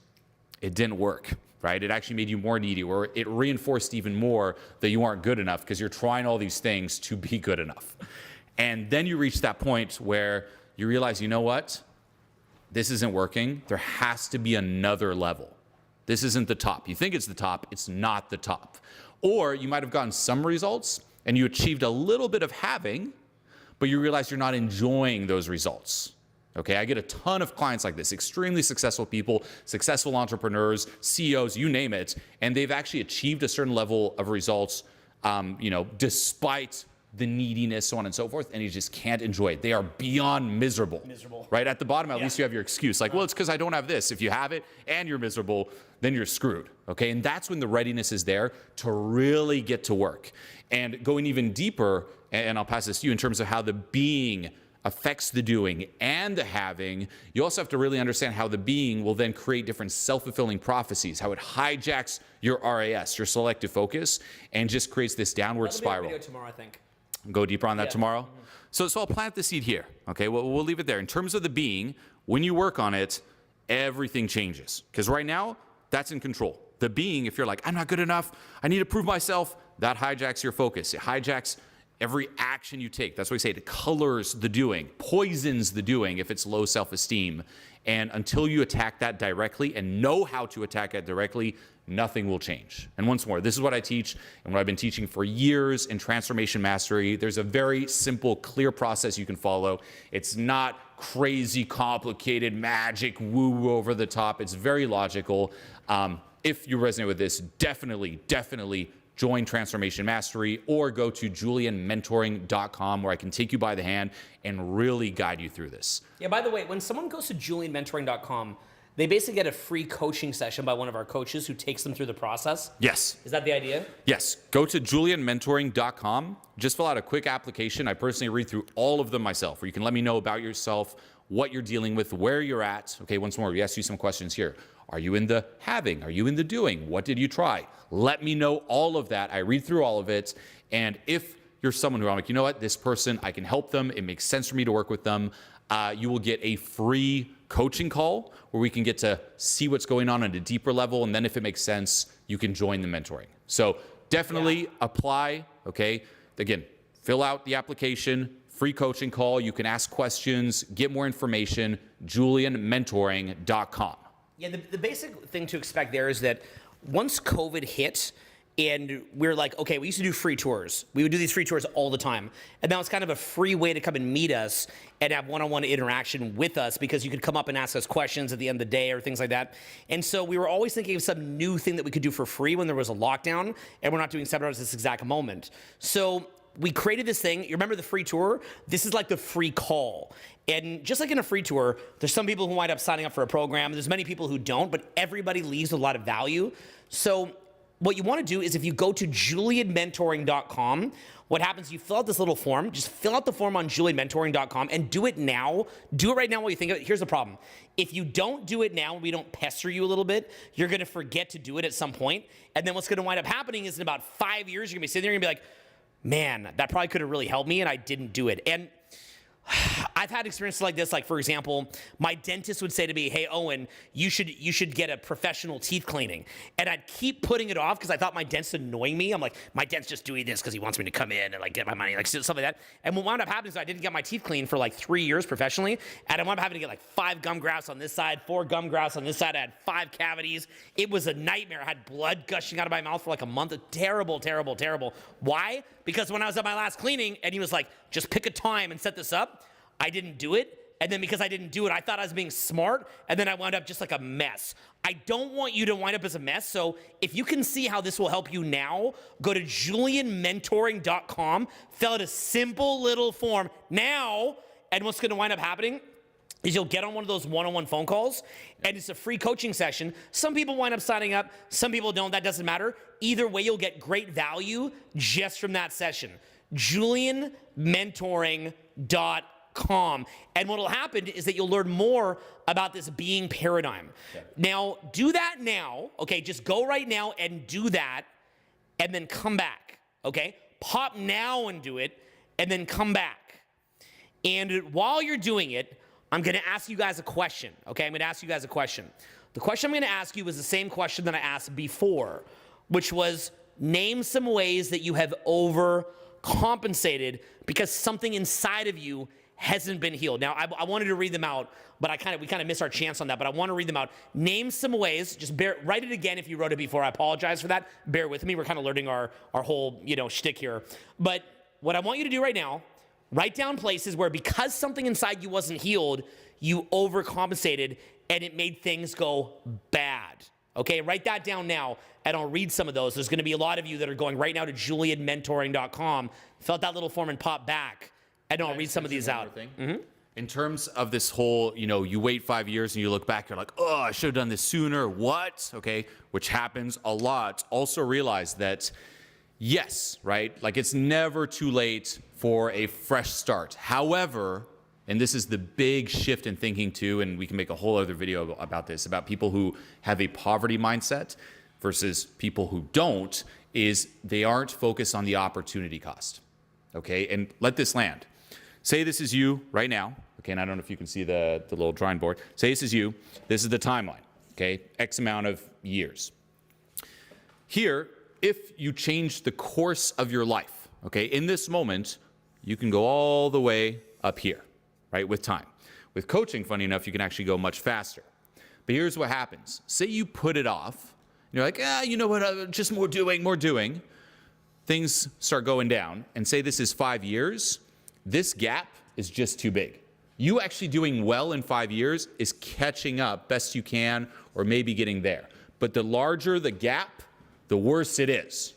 It didn't work, right? It actually made you more needy, or it reinforced even more that you aren't good enough because you're trying all these things to be good enough. And then you reach that point where you realize, you know what? This isn't working. There has to be another level. This isn't the top. You think it's the top. It's not the top. Or you might have gotten some results and you achieved a little bit of having, but you realize you're not enjoying those results. Okay, I get a ton of clients like this, extremely successful people, successful entrepreneurs, CEOs, you name it, and they've actually achieved a certain level of results, despite the neediness, so on and so forth, and you just can't enjoy it. They are beyond miserable. Right at the bottom, at least you have your excuse, like, well, it's because I don't have this. If you have it and you're miserable, then you're screwed. Okay, and that's when the readiness is there to really get to work. And going even deeper, and I'll pass this to you in terms of how the being affects the doing and the having, you also have to really understand how the being will then create different self-fulfilling prophecies, how it hijacks your RAS, your selective focus, and just creates this downward spiral. Video tomorrow, I think. Go deeper on that tomorrow? Mm-hmm. So I'll plant the seed here, okay? We'll leave it there. In terms of the being, when you work on it, everything changes. Because right now, that's in control. The being, if you're like, I'm not good enough, I need to prove myself, that hijacks your focus. It hijacks every action you take, that's what we say, it colors the doing, poisons the doing if it's low self-esteem. And until you attack that directly and know how to attack it directly, nothing will change. And once more, this is what I teach and what I've been teaching for years in Transformation Mastery. There's a very simple, clear process you can follow. It's not crazy, complicated, magic, woo-woo over the top. It's very logical. If you resonate with this, definitely join Transformation Mastery or go to JulienMentoring.com where I can take you by the hand and really guide you through this. Yeah, by the way, when someone goes to JulienMentoring.com, they basically get a free coaching session by one of our coaches who takes them through the process. Yes. Is that the idea? Yes. Go to JulienMentoring.com. Just fill out a quick application. I personally read through all of them myself, where you can let me know about yourself, what you're dealing with, where you're at. Okay, once more, we ask you some questions here. Are you in the having? Are you in the doing? What did you try? Let me know all of that. I read through all of it. And if you're someone who I'm like, you know what, this person, I can help them. It makes sense for me to work with them. You will get a free coaching call where we can get to see what's going on at a deeper level. And then if it makes sense, you can join the mentoring. So definitely apply. Okay. Again, fill out the application, free coaching call. You can ask questions, get more information, JulienMentoring.com. Yeah, the basic thing to expect there is that once COVID hit and we're like, okay, we used to do free tours. We would do these free tours all the time. And now it's kind of a free way to come and meet us and have one-on-one interaction with us because you could come up and ask us questions at the end of the day or things like that. And so we were always thinking of some new thing that we could do for free when there was a lockdown and we're not doing seminars at this exact moment. So we created this thing. You remember the free tour? This is like the free call. And just like in a free tour, there's some people who wind up signing up for a program. There's many people who don't, but everybody leaves with a lot of value. So what you want to do is if you go to JulienMentoring.com, what happens, you fill out this little form. Just fill out the form on JulienMentoring.com and do it now. Do it right now while you think of it. Here's the problem. If you don't do it now, we don't pester you a little bit, you're going to forget to do it at some point. And then what's going to wind up happening is in about 5 years, you're going to be sitting there and be like, man, that probably could have really helped me and I didn't do it. And I've had experiences like this. Like, for example, my dentist would say to me, hey, Owen, you should get a professional teeth cleaning. And I'd keep putting it off because I thought my dentist annoying me. I'm like, my dentist's just doing this because he wants me to come in and like get my money, like stuff like that. And what wound up happening is I didn't get my teeth cleaned for like 3 years professionally. And I wound up having to get like 5 gum grafts on this side, 4 gum grafts on this side. I had 5 cavities. It was a nightmare. I had blood gushing out of my mouth for like a month. Terrible, terrible, terrible. Why? Because when I was at my last cleaning and he was like, just pick a time and set this up, I didn't do it. And then because I didn't do it, I thought I was being smart. And then I wound up just like a mess. I don't want you to wind up as a mess. So if you can see how this will help you now, go to JulienMentoring.com, fill out a simple little form now. And what's going to wind up happening is you'll get on one of those one-on-one phone calls, and it's a free coaching session. Some people wind up signing up. Some people don't. That doesn't matter. Either way, you'll get great value just from that session. JulienMentoring.com. And what will happen is that you'll learn more about this being paradigm. Okay. Now, do that now. Okay, just go right now and do that, and then come back. Okay? Pop now and do it, and then come back. And while you're doing it, I'm going to ask you guys a question, okay? I'm going to ask you guys a question. The question I'm going to ask you is the same question that I asked before, which was name some ways that you have overcompensated because something inside of you hasn't been healed. Now, I wanted to read them out, but we kind of missed our chance on that, but I want to read them out. Name some ways. Just write it again if you wrote it before. I apologize for that. Bear with me. We're kind of learning our whole, shtick here. But what I want you to do right now, write down places where because something inside you wasn't healed, you overcompensated and it made things go bad. Okay, write that down now and I'll read some of those. There's gonna be a lot of you that are going right now to JulienMentoring.com, fill out that little form and pop back, and I'll read some of these out. Mm-hmm. In terms of this whole, you wait 5 years and you look back, you're like, oh, I should have done this sooner, what? Okay, which happens a lot. Also realize that yes, right? Like it's never too late for a fresh start. However, and this is the big shift in thinking too, and we can make a whole other video about this, about people who have a poverty mindset versus people who don't, is they aren't focused on the opportunity cost. Okay, and let this land. Say this is you right now. Okay, and I don't know if you can see the little drawing board. Say this is you. This is the timeline. Okay, X amount of years. Here, if you change the course of your life, Okay, in this moment, you can go all the way up here, right, with time. With coaching, funny enough, you can actually go much faster. But here's what happens. Say you put it off. You're like, you know what, just more doing. Things start going down. And say this is 5 years. This gap is just too big. You actually doing well in 5 years is catching up best you can or maybe getting there. But the larger the gap, the worse it is.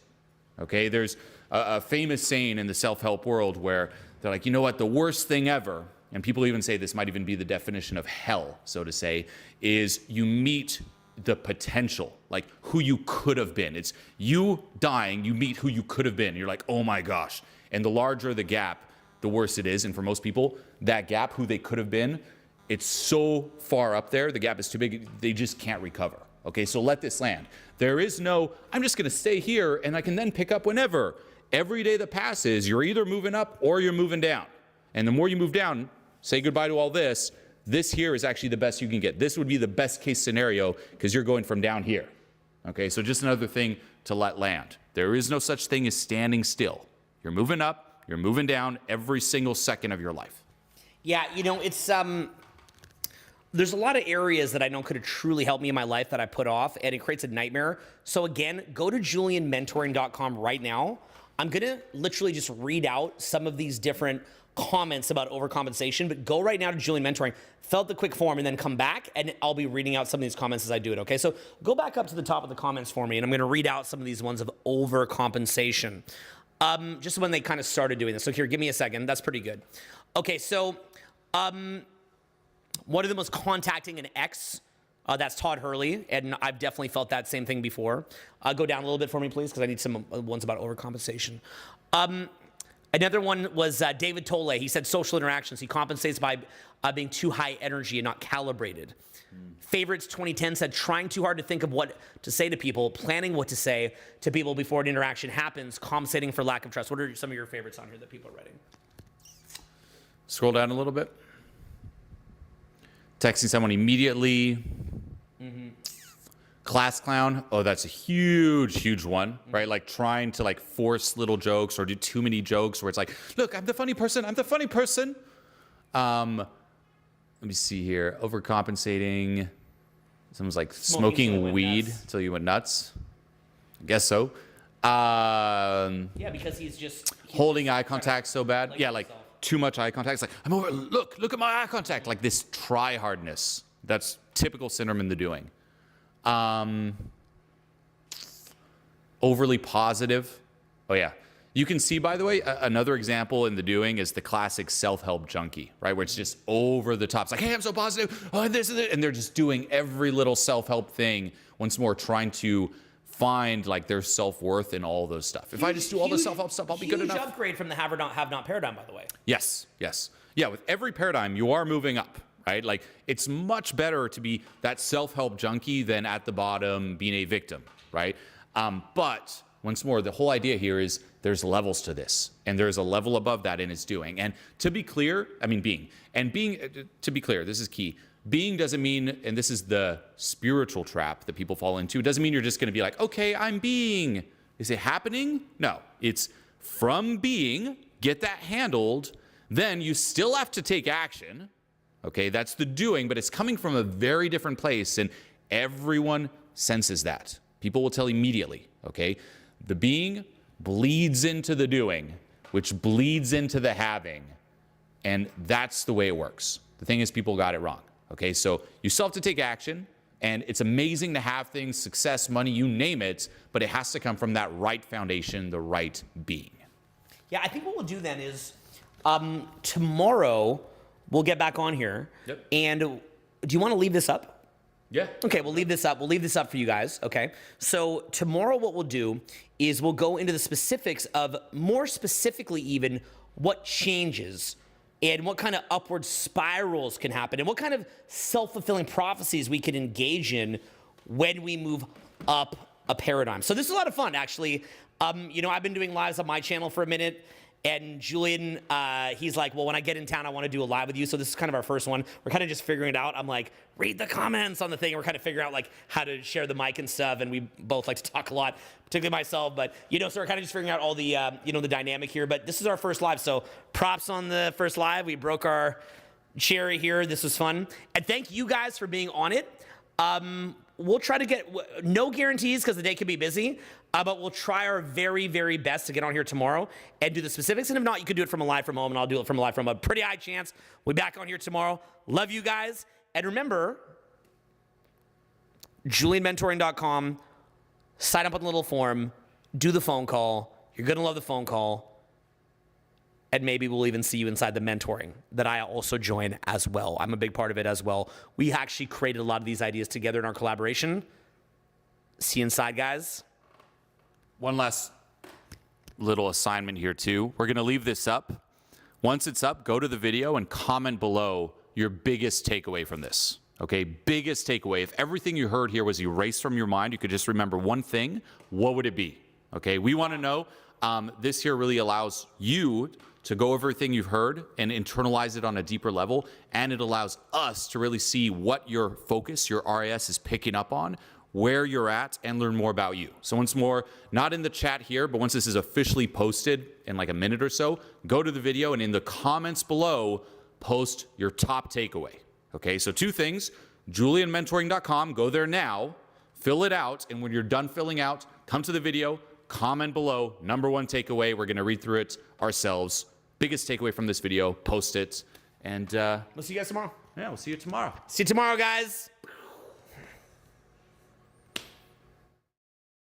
Okay, there's a famous saying in the self-help world where they're like, you know what, the worst thing ever, and people even say this might even be the definition of hell, so to say, is you meet the potential, like who you could have been. It's you dying, you meet who you could have been. You're like, oh my gosh. And the larger the gap, the worse it is. And for most people, that gap, who they could have been, it's so far up there, the gap is too big, they just can't recover. Okay, so let this land. There is no, I'm just gonna stay here and I can then pick up whenever. Every day that passes, you're either moving up or you're moving down. And the more you move down, say goodbye to all this, this here is actually the best you can get. This would be the best case scenario because you're going from down here. Okay, so just another thing to let land. There is no such thing as standing still. You're moving up, you're moving down every single second of your life. Yeah, you know, it's, there's a lot of areas that I know could have truly helped me in my life that I put off, and it creates a nightmare. So again, go to JulienMentoring.com right now. I'm gonna literally just read out some of these different comments about overcompensation, but go right now to Julien Mentoring, fill out the quick form, and then come back, and I'll be reading out some of these comments as I do it, okay? So go back up to the top of the comments for me, and I'm gonna read out some of these ones of overcompensation. Just when they kind of started doing this. So here, give me a second. That's pretty good. Okay, so one of them was contacting an ex. That's Todd Hurley, and I've definitely felt that same thing before. Go down a little bit for me, please, because I need some ones about overcompensation. Another one was David Tolle. He said social interactions. He compensates by being too high energy and not calibrated. Favorites 2010 said trying too hard to think of what to say to people, planning what to say to people before an interaction happens, compensating for lack of trust. What are some of your favorites on here that people are writing? Scroll down a little bit. Texting someone immediately. Class clown. Oh, that's a huge one, right? Like trying to like force little jokes or do too many jokes where it's like, look, I'm the funny person. Let me see here. Overcompensating. Someone's like smoking weed until you went nuts. I guess so. Yeah, because he's holding eye contact so bad. Like yeah, like too much eye contact. It's like, I'm over, look at my eye contact. Like this try hardness. That's typical syndrome in the doing. Overly positive. Oh yeah. You can see, by the way, another example in the doing is the classic self-help junkie, right? Where it's just over the top. It's like, hey, I'm so positive. Oh, this and that. And they're just doing every little self-help thing. Once more, trying to find like their self-worth in all those stuff. If I just do all the self-help stuff, I'll be good enough. Huge upgrade from the have or not, have not paradigm, by the way. Yes. Yeah, with every paradigm, you are moving up, right? Like it's much better to be that self-help junkie than at the bottom being a victim, right? But once more, the whole idea here is there's levels to this, and there's a level above that in its doing. And to be clear, I mean being. And being, to be clear, this is key. Being doesn't mean, and this is the spiritual trap that people fall into, it doesn't mean you're just gonna be like, okay, I'm being. Is it happening? No, it's from being, get that handled, then you still have to take action. Okay, that's the doing, but it's coming from a very different place, and everyone senses that. People will tell immediately, okay? The being bleeds into the doing, which bleeds into the having, and that's the way it works. The thing is, people got it wrong, okay? So you still have to take action, and it's amazing to have things, success, money, you name it, but it has to come from that right foundation, the right being. Yeah, I think what we'll do then is tomorrow we'll get back on here. Yep. And do you want to leave this up? Yeah. Okay, we'll leave this up. We'll leave this up for you guys, okay? So tomorrow what we'll do is we'll go into the specifics of, more specifically even, what changes and what kind of upward spirals can happen and what kind of self-fulfilling prophecies we can engage in when we move up a paradigm. So this is a lot of fun, actually. You know, I've been doing lives on my channel for a minute, And Julien, he's like, well, when I get in town, I want to do a live with you. So this is kind of our first one. We're kind of just figuring it out. I'm like, read the comments on the thing. We're kind of figuring out like how to share the mic and stuff. And we both like to talk a lot, particularly myself. But, so we're kind of just figuring out all the, the dynamic here. But this is our first live. So props on the first live. We broke our cherry here. This was fun. And thank you guys for being on it. We'll try to get, no guarantees because the day could be busy, but we'll try our very, very best to get on here tomorrow and do the specifics. And if not, you could do it from a live from home, and I'll do it from a live from a pretty high chance. We'll be back on here tomorrow. Love you guys. And remember, JulienMentoring.com, sign up on the little form, do the phone call. You're going to love the phone call. And maybe we'll even see you inside the mentoring that I also join as well. I'm a big part of it as well. We actually created a lot of these ideas together in our collaboration. See you inside, guys. One last little assignment here too. We're gonna leave this up. Once it's up, go to the video and comment below your biggest takeaway from this. Okay, biggest takeaway. If everything you heard here was erased from your mind, you could just remember one thing, what would it be? Okay, we wanna know. This here really allows you to go over everything you've heard and internalize it on a deeper level. And it allows us to really see what your focus, your RAS is picking up on, where you're at, and learn more about you. So once more, not in the chat here, but once this is officially posted in like a minute or so, go to the video and in the comments below, post your top takeaway. Okay, so two things, JulienMentoring.com, go there now, fill it out, and when you're done filling out, come to the video, comment below, number one takeaway. We're gonna read through it ourselves. Biggest takeaway from this video, post it. And we'll see you guys tomorrow. Yeah, we'll see you tomorrow. See you tomorrow, guys.